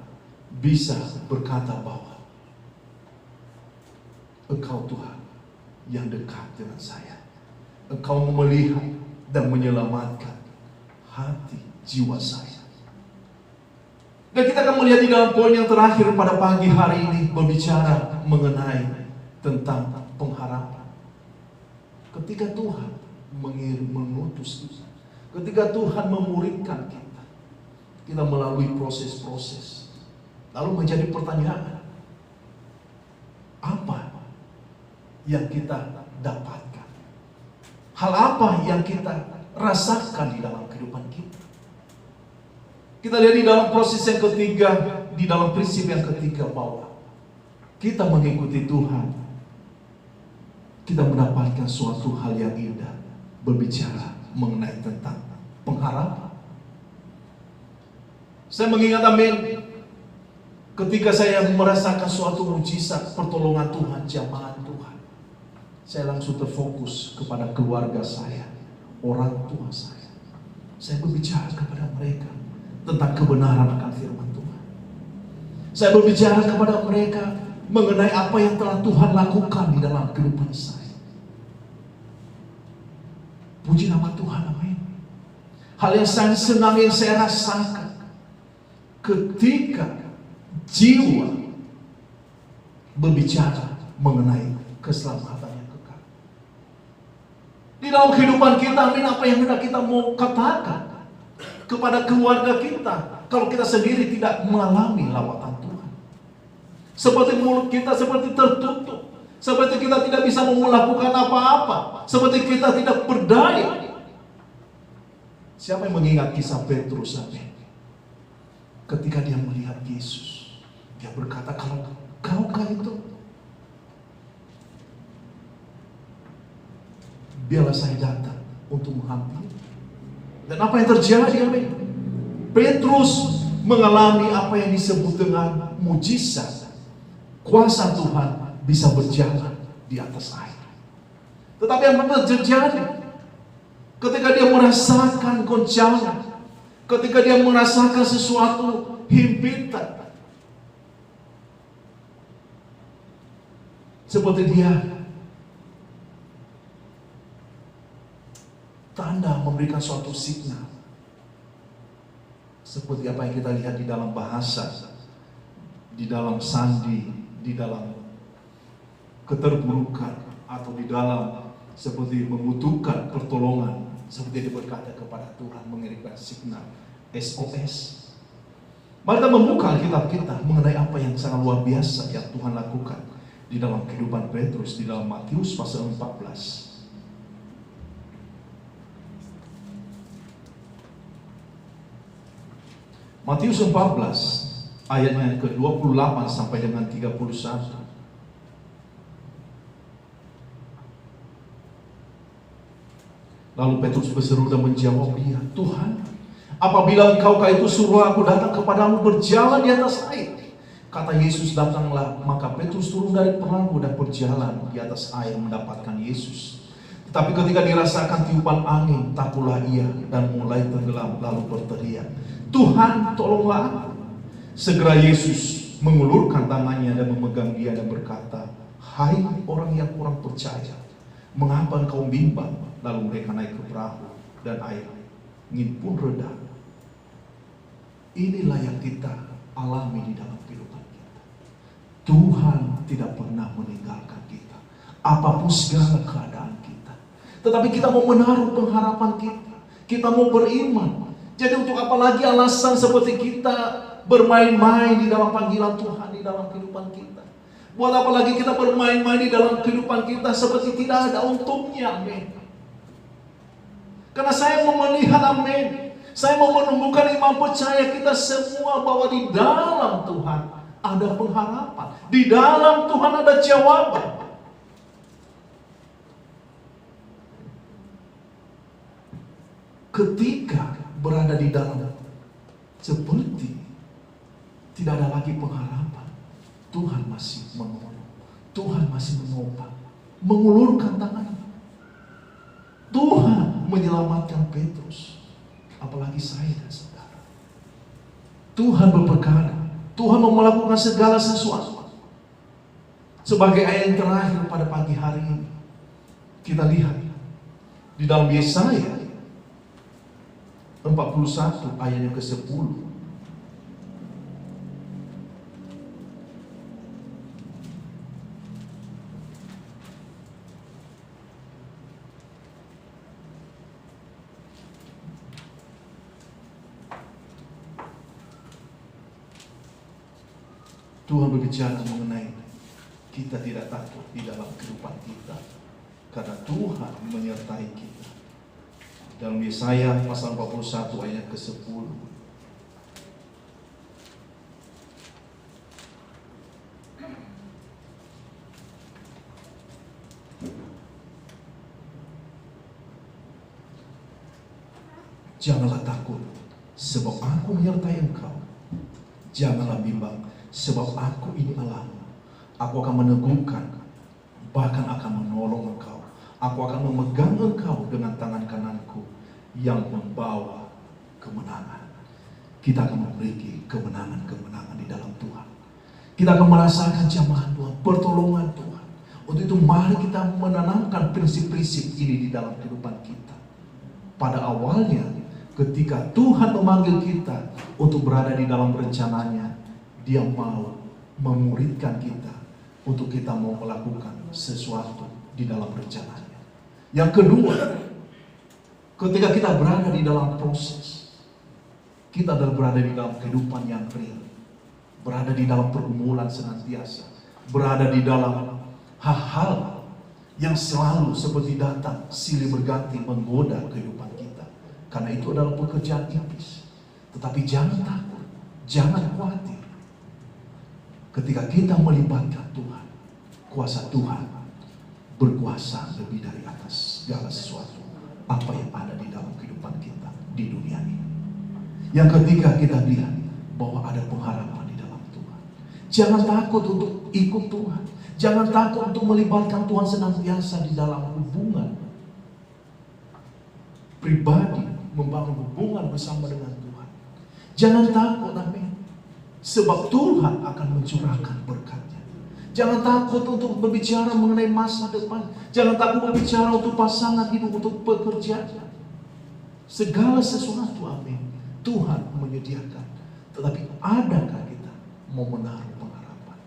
bisa berkata bahwa Engkau Tuhan yang dekat dengan saya. Engkau melihat dan menyelamatkan hati jiwa saya. Dan kita akan melihat di dalam poin yang terakhir pada pagi hari ini, berbicara mengenai tentang pengharapan. Ketika Tuhan mengutus kita, ketika Tuhan memuridkan kita, kita melalui proses-proses. Lalu menjadi pertanyaan, apa yang kita dapatkan? Hal apa yang kita rasakan di dalam kehidupan kita? Kita lihat di dalam proses yang ketiga, di dalam prinsip yang ketiga, bahwa kita mengikuti Tuhan, kita mendapatkan suatu hal yang indah, berbicara mengenai tentang pengharapan. Saya mengingat, amin, ketika saya merasakan suatu mujizat pertolongan Tuhan, jamaah Tuhan, saya langsung terfokus kepada keluarga saya, orang tua saya. Saya berbicara kepada mereka tentang kebenaran akan firman Tuhan. Saya berbicara kepada mereka mengenai apa yang telah Tuhan lakukan di dalam kehidupan saya. Puji nama Tuhan, amin. Hal yang saya senang, yang saya rasakan ketika jiwa berbicara mengenai keselamatan yang kekal. Di dalam kehidupan kita, amin, apa yang hendak kita mau katakan kepada keluarga kita kalau kita sendiri tidak mengalami lawatan Tuhan? Seperti mulut kita seperti tertutup, seperti kita tidak bisa melakukan apa-apa, seperti kita tidak berdaya. Siapa yang mengingat kisah Petrus, amin? Ketika dia melihat Yesus, dia berkata, kalau kaukah itu, biarlah saya datang untuk menghampiri. Dan apa yang terjadi, amin? Petrus mengalami apa yang disebut dengan mujizat. Kuasa Tuhan bisa berjalan di atas air. Tetapi yang terjadi ketika dia merasakan goncangan, ketika dia merasakan sesuatu himpitan, seperti dia tanda memberikan suatu signal, seperti apa yang kita lihat di dalam bahasa, di dalam sandi, di dalam keterburukan, atau di dalam seperti membutuhkan pertolongan, seperti dia berkata kepada Tuhan, mengirimkan signal SOS. Mari kita membuka Alkitab kita mengenai apa yang sangat luar biasa yang Tuhan lakukan di dalam kehidupan Petrus, di dalam Matius pasal 14. Matius 14 ayatnya yang ke-28 sampai dengan 31. Lalu Petrus berseru dan menjawab dia, Tuhan, apabila Engkau itu suruh aku datang kepadamu berjalan di atas air. Kata Yesus, datanglah. Maka Petrus turun dari perahu dan berjalan di atas air mendapatkan Yesus. Tetapi ketika dirasakan tiupan angin, takutlah ia dan mulai tenggelam, lalu berteriak, Tuhan, tolonglah aku. Segera Yesus mengulurkan tangannya dan memegang dia dan berkata, hai orang yang kurang percaya, mengapa engkau bimbang? Lalu mereka naik ke perahu dan air angin pun reda. Inilah yang kita alami di dalam kehidupan kita. Tuhan tidak pernah meninggalkan kita, apapun segala keadaan kita. Tetapi kita mau menaruh pengharapan kita, kita mau beriman. Jadi untuk apa lagi alasan seperti kita bermain-main di dalam panggilan Tuhan di dalam kehidupan kita. Buat apa lagi kita bermain-main di dalam kehidupan kita seperti tidak ada untungnya, amin. Karena saya mau melihat, amin, saya mau menumbuhkan iman percaya kita semua bahwa di dalam Tuhan ada pengharapan, di dalam Tuhan ada jawaban. Ketika berada di dalam seperti tidak ada lagi pengharapan, Tuhan masih menolong, Tuhan masih menopang, mengulurkan tangannya. Tuhan menyelamatkan Petrus, apalagi saya dan saudara. Tuhan berperkara, Tuhan mau melakukan segala sesuatu. Sebagai ayat yang terakhir pada pagi hari ini, kita lihat di dalam Yesaya 41 ayat yang ke-10. Tuhan berbicara mengenai kita tidak takut di dalam kehidupan kita, karena Tuhan menyertai kita. Dalam Yesaya pasal 41 ayat ke-10. Janganlah takut, sebab aku menyertai engkau. Janganlah bimbang, sebab aku ini Allahmu. Aku akan meneguhkan, bahkan akan menolong engkau. Aku akan memegang engkau dengan tangan kananku yang membawa kemenangan. Kita akan memiliki kemenangan-kemenangan di dalam Tuhan. Kita akan merasakan jamahan Tuhan, pertolongan Tuhan. Untuk itu mari kita menanamkan prinsip-prinsip ini di dalam kehidupan kita. Pada awalnya ketika Tuhan memanggil kita untuk berada di dalam rencananya, Dia mau memuridkan kita untuk kita mau melakukan sesuatu di dalam rencananya. Yang kedua, ketika kita berada di dalam proses, kita adalah berada di dalam kehidupan yang real, berada di dalam pergumulan senantiasa, berada di dalam hal-hal yang selalu seperti datang silih berganti menggoda kehidupan kita. Karena itu adalah pekerjaan iblis. Tetapi jangan takut, jangan khawatir. Ketika kita melibatkan Tuhan, kuasa Tuhan berkuasa lebih dari atas segala sesuatu apa yang ada di dalam kehidupan kita di dunia ini. Yang ketiga, kita lihat bahwa ada pengharapan di dalam Tuhan. Jangan takut untuk ikut Tuhan. Jangan takut untuk melibatkan Tuhan senantiasa di dalam hubungan pribadi, membangun hubungan bersama dengan Tuhan. Jangan takut, amin. Sebab Tuhan akan mencurahkan berkat-Nya. Jangan takut untuk berbicara mengenai masa depan. Jangan takut berbicara untuk pasangan hidup, untuk pekerjaan. Segala sesuatu, amin, Tuhan menyediakan. Tetapi adakah kita mau menaruh pengharapan?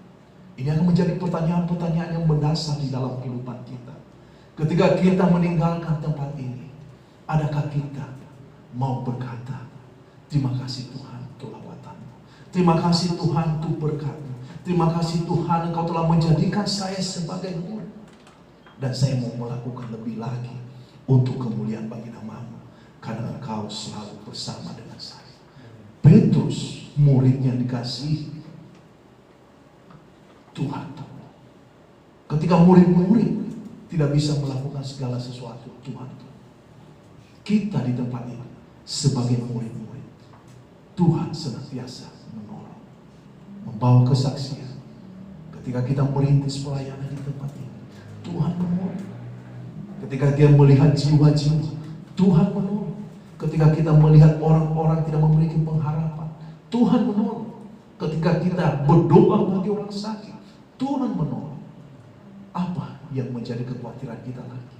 Ini akan menjadi pertanyaan-pertanyaan yang mendasar di dalam kehidupan kita. Ketika kita meninggalkan tempat ini, adakah kita mau berkata, terima kasih Tuhan untuk lawatanmu. Terima kasih Tuhan untuk berkat-Mu. Terima kasih Tuhan, Engkau telah menjadikan saya sebagai murid. Dan saya mau melakukan lebih lagi untuk kemuliaan bagi nama-Mu. Karena Engkau selalu bersama dengan saya. Petrus, muridnya dikasihi Tuhan. Ketika murid-murid tidak bisa melakukan segala sesuatu, Tuhan. Kita di tempat ini sebagai murid-murid, Tuhan senantiasa menolong, membawa kesaksian. Ketika kita merintis pelayanan di tempat ini, Tuhan menolong. Ketika kita melihat jiwa-jiwa, Tuhan menolong. Ketika kita melihat orang-orang tidak memiliki pengharapan, Tuhan menolong. Ketika kita berdoa bagi orang sakit, Tuhan menolong. Apa yang menjadi kekhawatiran kita lagi?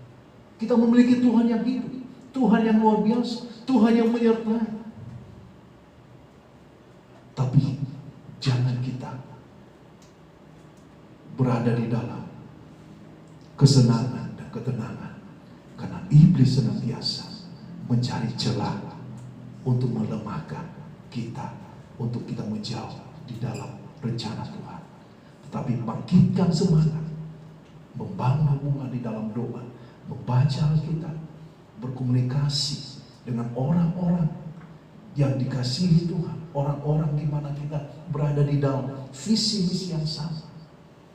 Kita memiliki Tuhan yang hidup, Tuhan yang luar biasa, Tuhan yang menyertai. Tapi jangan kita berada di dalam kesenangan dan ketenangan, karena iblis senantiasa mencari celah untuk melemahkan kita untuk kita menjauh di dalam rencana Tuhan. Tetapi bangkitkan semangat, membangun hubungan di dalam doa, membaca Alkitab, berkomunikasi dengan orang-orang yang dikasihi Tuhan, orang-orang di mana kita berada di dalam visi misi yang sama.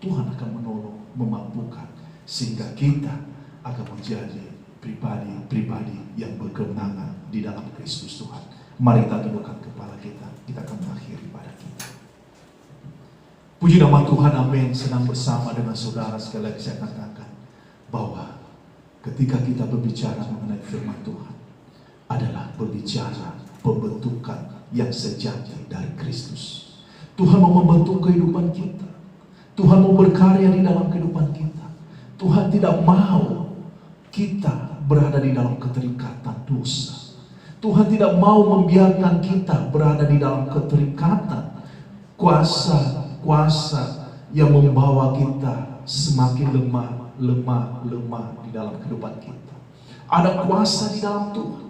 Tuhan akan menolong, memampukan, sehingga kita akan menjadi pribadi-pribadi yang berkemenangan di dalam Kristus Tuhan. Mari kita tundukkan kepala kita akan mengakhiri pada kita. Puji nama Tuhan, amin. Senang bersama dengan saudara. Sekali lagi saya katakan bahwa ketika kita berbicara mengenai firman Tuhan adalah berbicara pembentukan yang sejati dari Kristus. Tuhan mau membentuk kehidupan kita. Tuhan mau berkarya di dalam kehidupan kita. Tuhan tidak mau kita berada di dalam keterikatan dosa. Tuhan tidak mau membiarkan kita berada di dalam keterikatan kuasa yang membawa kita semakin lemah di dalam kehidupan kita. Ada kuasa di dalam Tuhan.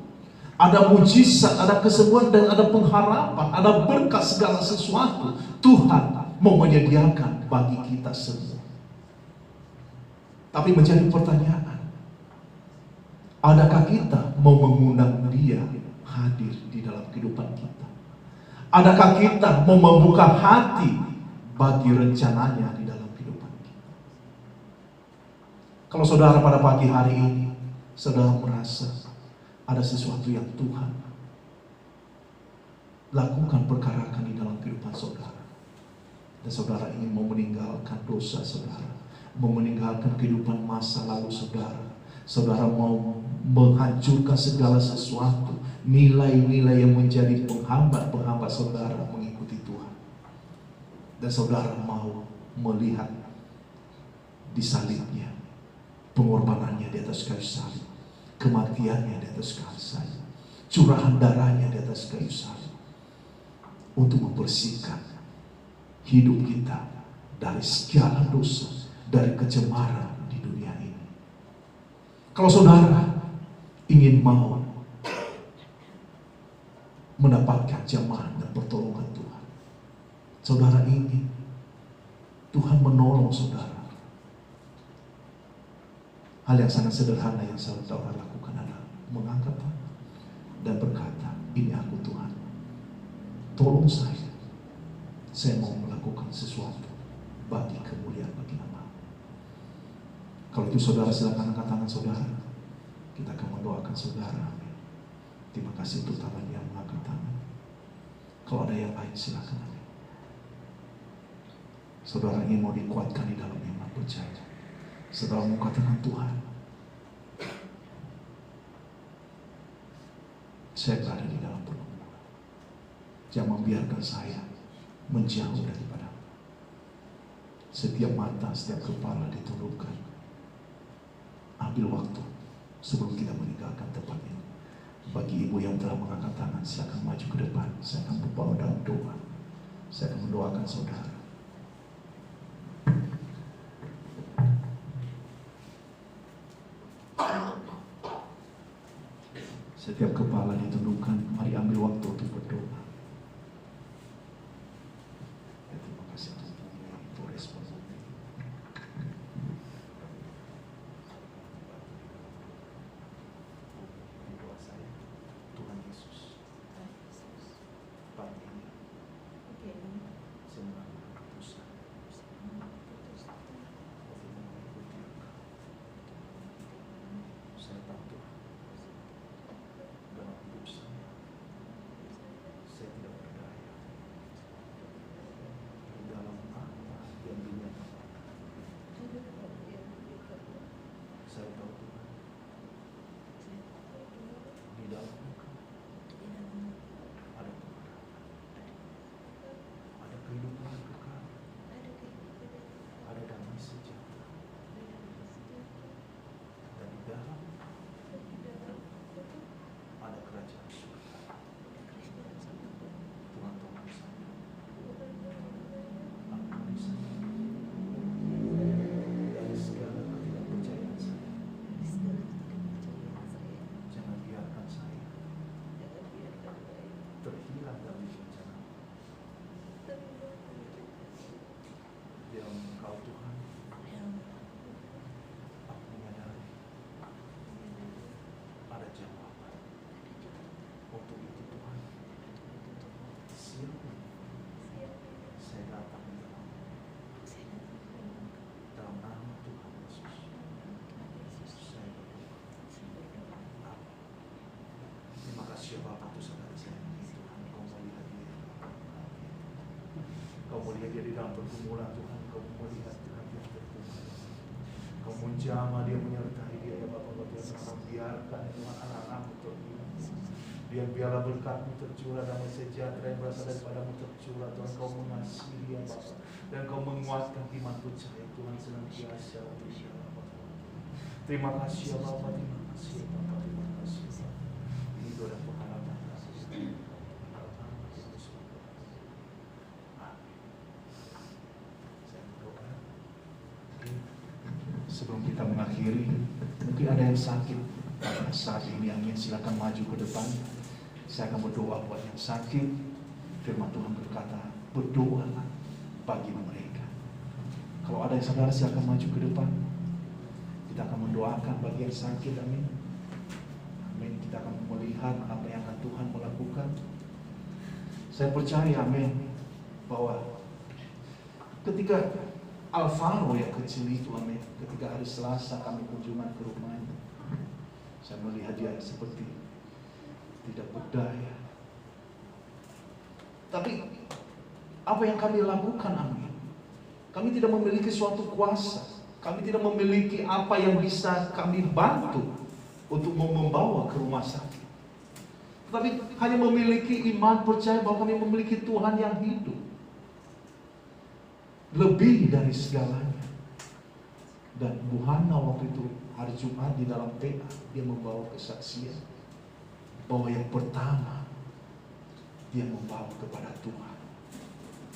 Ada mujizat, ada kesembuhan, dan ada pengharapan, ada berkat segala sesuatu. Tuhan mau menyediakan bagi kita semua. Tapi menjadi pertanyaan, adakah kita mau mengundang Dia hadir di dalam kehidupan kita? Adakah kita mau membuka hati bagi rencananya di dalam kehidupan kita? Kalau saudara pada pagi hari ini, saudara merasa ada sesuatu yang Tuhan lakukan, perkarakan di dalam kehidupan saudara, dan saudara ingin mau meninggalkan dosa saudara, mau meninggalkan kehidupan masa lalu saudara mau menghancurkan segala sesuatu, nilai-nilai yang menjadi penghambat saudara mengikuti Tuhan, dan saudara mau melihat disalibnya, pengorbanannya di atas kayu salib, kematiannya di atas kayu salib, curahan darahnya di atas kayu salib, untuk membersihkan hidup kita dari segala dosa, dari kecemaran di dunia ini. Kalau saudara ingin mau mendapatkan jamaah dan pertolongan Tuhan, saudara ingin Tuhan menolong saudara, hal yang sangat sederhana yang saudara lakukan adalah mengangkat tangan dan berkata, ini aku Tuhan, tolong saya mau melakukan sesuatu bagi kemuliaan bagi nama. Kalau itu saudara silakan angkat tangan saudara, kita akan mendoakan saudara. Terima kasih untuk tangan yang mengangkat tangan. Kalau ada yang lain silakan. Saudara ingin mau dikuatkan di dalam iman percaya, saudara mau katakan, Tuhan, saya berada di dalam pergumulan. Jangan membiarkan saya menjauh daripada. Setiap mata, setiap kepala ditundukkan. Ambil waktu sebelum kita meninggalkan tempat ini. Bagi ibu yang telah mengangkat tangan, silakan maju ke depan. Saya akan membawa dalam doa. Saya akan mendoakan saudara. Setiap kepala ditundukkan, mari ambil waktu untuk berdoa. Terima kasih untuk respon. Doa saya, Tuhan Yesus, pagi ini semua dosa saya tahu Tuhan, dalam hidup saya kerja Bapa. Untuk itu Tuhan, siapkan saya datang dalam nama Tuhan Yesus. Saya berdoa. Terima kasih Bapa untuk saudara saya. Tuhan, Kau melihat dia. Kau melihat dia di dalam pergumulan Tuhan. Kau melihat Tuhan dia bergumul. Kau menjamah dia, menyertai dia ya Bapa. Tuhan, biarkan Tuhan anak-anakmu terhilang. Biarlah berkat-Mu tercurah, damai sejahtera yang berasal daripadamu tercurah. Tuhan, Kau mengasihi dia Bapa, dan Kau menguatkan iman percaya Tuhan senantiasa untuk dia Bapa. Terima kasih ya Bapa, terima kasih ya Bapa, terima kasih ya Bapa. Ini doa dan pengharapan kami. Harapan kami terus berdoa. Amin. Saya berdoa. Sebelum kita mengakhiri, mungkin ada yang sakit pada saat ini. Amin. Silakan maju ke depan. Saya akan berdoa buat yang sakit. Firman Tuhan berkata, berdoalah bagi mereka. Kalau ada yang saudara, silakan maju ke depan. Kita akan mendoakan bagi yang sakit. Amin. Amin. Kita akan melihat apa yang akan Tuhan melakukan. Saya percaya, amin, bahwa ketika Alvaro yang kecil itu, amin, ketika hari Selasa kami kunjungan ke rumahnya, saya melihat dia seperti tidak berdaya. Tapi apa yang kami lakukan, amin, kami tidak memiliki suatu kuasa, kami tidak memiliki apa yang bisa kami bantu untuk membawa ke rumah sakit. Tapi hanya memiliki iman percaya bahwa kami memiliki Tuhan yang hidup, lebih dari segalanya. Dan Bu Hana waktu itu hari Jumat di dalam PA, dia membawa kesaksian bahwa yang pertama dia membawa kepada Tuhan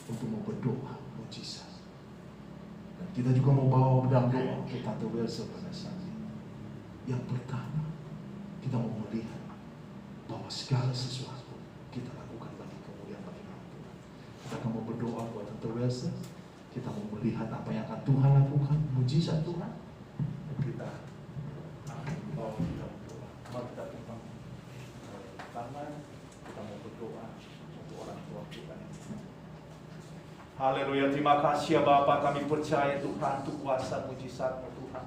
untuk mau berdoa mujizat. Dan kita juga mau bawa dalam doa untuk Tante Welsa pada saat ini. Yang pertama, kita mau melihat bahwa segala sesuatu kita lakukan bagi kemuliaan bagi nama Tuhan. Kita akan mau berdoa buat Tante Welsa. Kita mau melihat apa yang akan Tuhan lakukan, mujizat Tuhan. Dan kita akan bawa di dalam doa. Mari kita tumpang tangan, kita mau berdoa untuk orang tua kita. Haleluya, terima kasih ya Bapa, kami percaya Tuhan untuk kuasa mujizat-Mu Tuhan.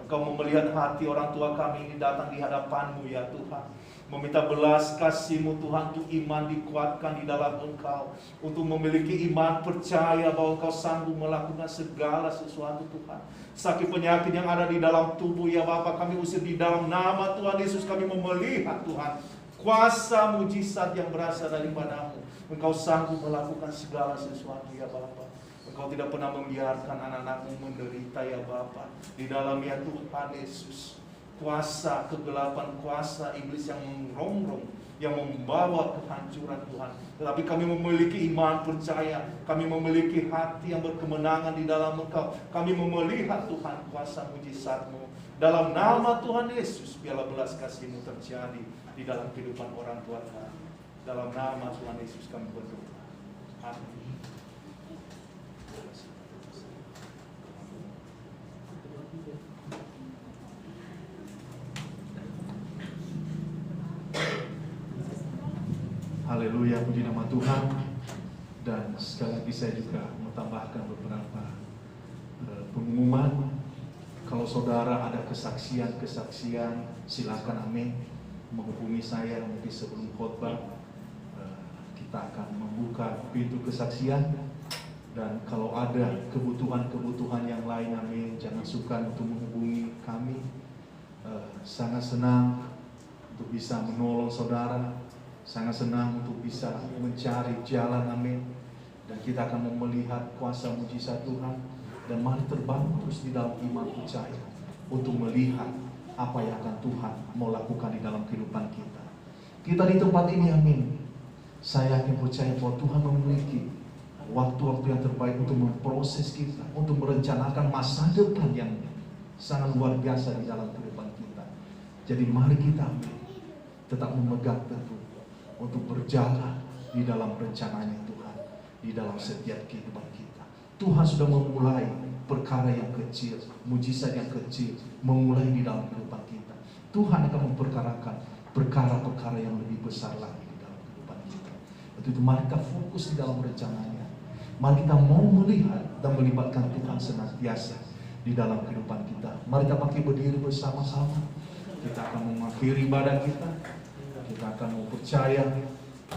Engkau mau melihat hati orang tua kami ini datang di hadapan-Mu ya Tuhan. Meminta belas kasih-Mu Tuhan, untuk iman dikuatkan di dalam Engkau, untuk memiliki iman percaya bahwa Engkau sanggup melakukan segala sesuatu Tuhan. Sakit penyakit yang ada di dalam tubuh ya Bapa, kami usir di dalam nama Tuhan Yesus. Kami mau melihat Tuhan kuasa mujizat yang berasal daripada-Mu. Engkau sanggup melakukan segala sesuatu ya Bapa. Engkau tidak pernah membiarkan anak-anak-Mu menderita ya Bapa. Di dalam ya Tuhan Yesus, kuasa kegelapan, kuasa iblis yang merongrong, yang membawa kehancuran Tuhan. Tetapi kami memiliki iman percaya, kami memiliki hati yang berkemenangan di dalam Engkau. Kami melihat Tuhan kuasa mujizat-Mu. Dalam nama Tuhan Yesus, biarlah belas kasih-Mu terjadi di dalam kehidupan orang tua kami. Dalam nama Tuhan Yesus kami berdoa. Amin. Haleluya, puji nama Tuhan. Dan sekali lagi saya juga mau tambahkan beberapa pengumuman. Kalau saudara ada kesaksian, silakan amin menghubungi saya mungkin sebelum khotbah. Kita akan membuka pintu kesaksian. Dan kalau ada kebutuhan-kebutuhan yang lain, amin, jangan sukar untuk menghubungi kami. Sangat senang untuk bisa menolong saudara. Sangat senang untuk bisa mencari jalan, amin. Dan kita akan melihat kuasa mujizat Tuhan. Dan mari terbangun terus di dalam iman percaya untuk melihat apa yang akan Tuhan mau lakukan di dalam kehidupan kita. Kita di tempat ini, amin, saya yakin percaya bahwa Tuhan memiliki waktu-waktu yang terbaik untuk memproses kita, untuk merencanakan masa depan yang sangat luar biasa di dalam kehidupan kita. Jadi mari kita, amin, tetap memegang teguh untuk berjalan di dalam rencananya Tuhan, di dalam setiap kehidupan kita. Tuhan sudah memulai perkara yang kecil, mujizat yang kecil, memulai di dalam kehidupan kita. Tuhan akan memperkarakan perkara-perkara yang lebih besar lagi di dalam kehidupan kita. Untuk itu mari kita fokus di dalam rencananya. Mari kita mau melihat dan melibatkan Tuhan senantiasa di dalam kehidupan kita. Mari kita pakai berdiri bersama-sama. Kita akan mengakhiri ibadah kita. Kita akan mau percaya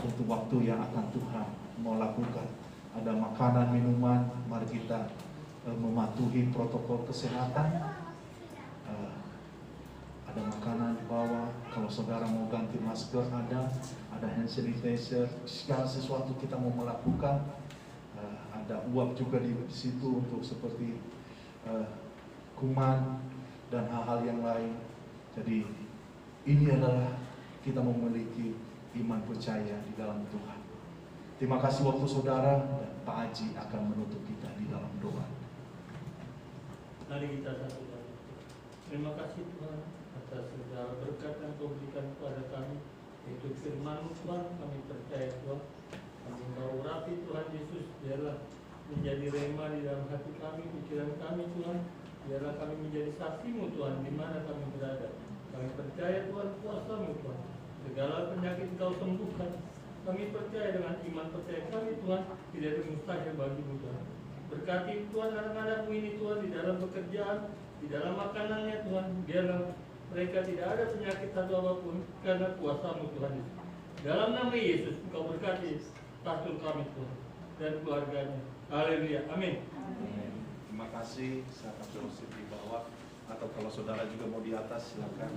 untuk waktu yang akan Tuhan mau lakukan. Ada makanan, minuman, mari kita mematuhi protokol kesehatan. Ada makanan di bawah. Kalau saudara mau ganti masker ada hand sanitizer. Segala sesuatu kita mau melakukan. Ada uap juga di situ untuk seperti kuman dan hal-hal yang lain. Jadi ini adalah kita memiliki iman percaya di dalam Tuhan. Terima kasih waktu saudara, dan Pak Haji akan menutup kita di dalam doa. Mari kita satukan. Terima kasih Tuhan atas segala berkat yang Kau berikan kepada kami. Itu firman Tuhan, kami percaya Tuhan. Kami mau urapi Tuhan Yesus, biarlah menjadi rema di dalam hati kami, pikiran kami Tuhan. Biarlah kami menjadi saksi-Mu Tuhan, di mana kami berada. Kami percaya Tuhan, kuasa-Mu Tuhan. Segala penyakit Kau sembuhkan. Kami percaya dengan iman percaya kami Tuhan, tidak ada mustahil bagi-Mu Tuhan. Berkati Tuhan anak-anak-Mu ini Tuhan, di dalam pekerjaan, di dalam makanannya Tuhan. Biarlah mereka tidak ada penyakit atau apapun, karena kuasa-Mu Tuhan Yesus. Dalam nama Yesus, Engkau berkati pastor kami Tuhan dan keluarganya. Haleluya. Amin. Terima kasih. Saya akan terus di bawah, atau kalau saudara juga mau di atas silakan.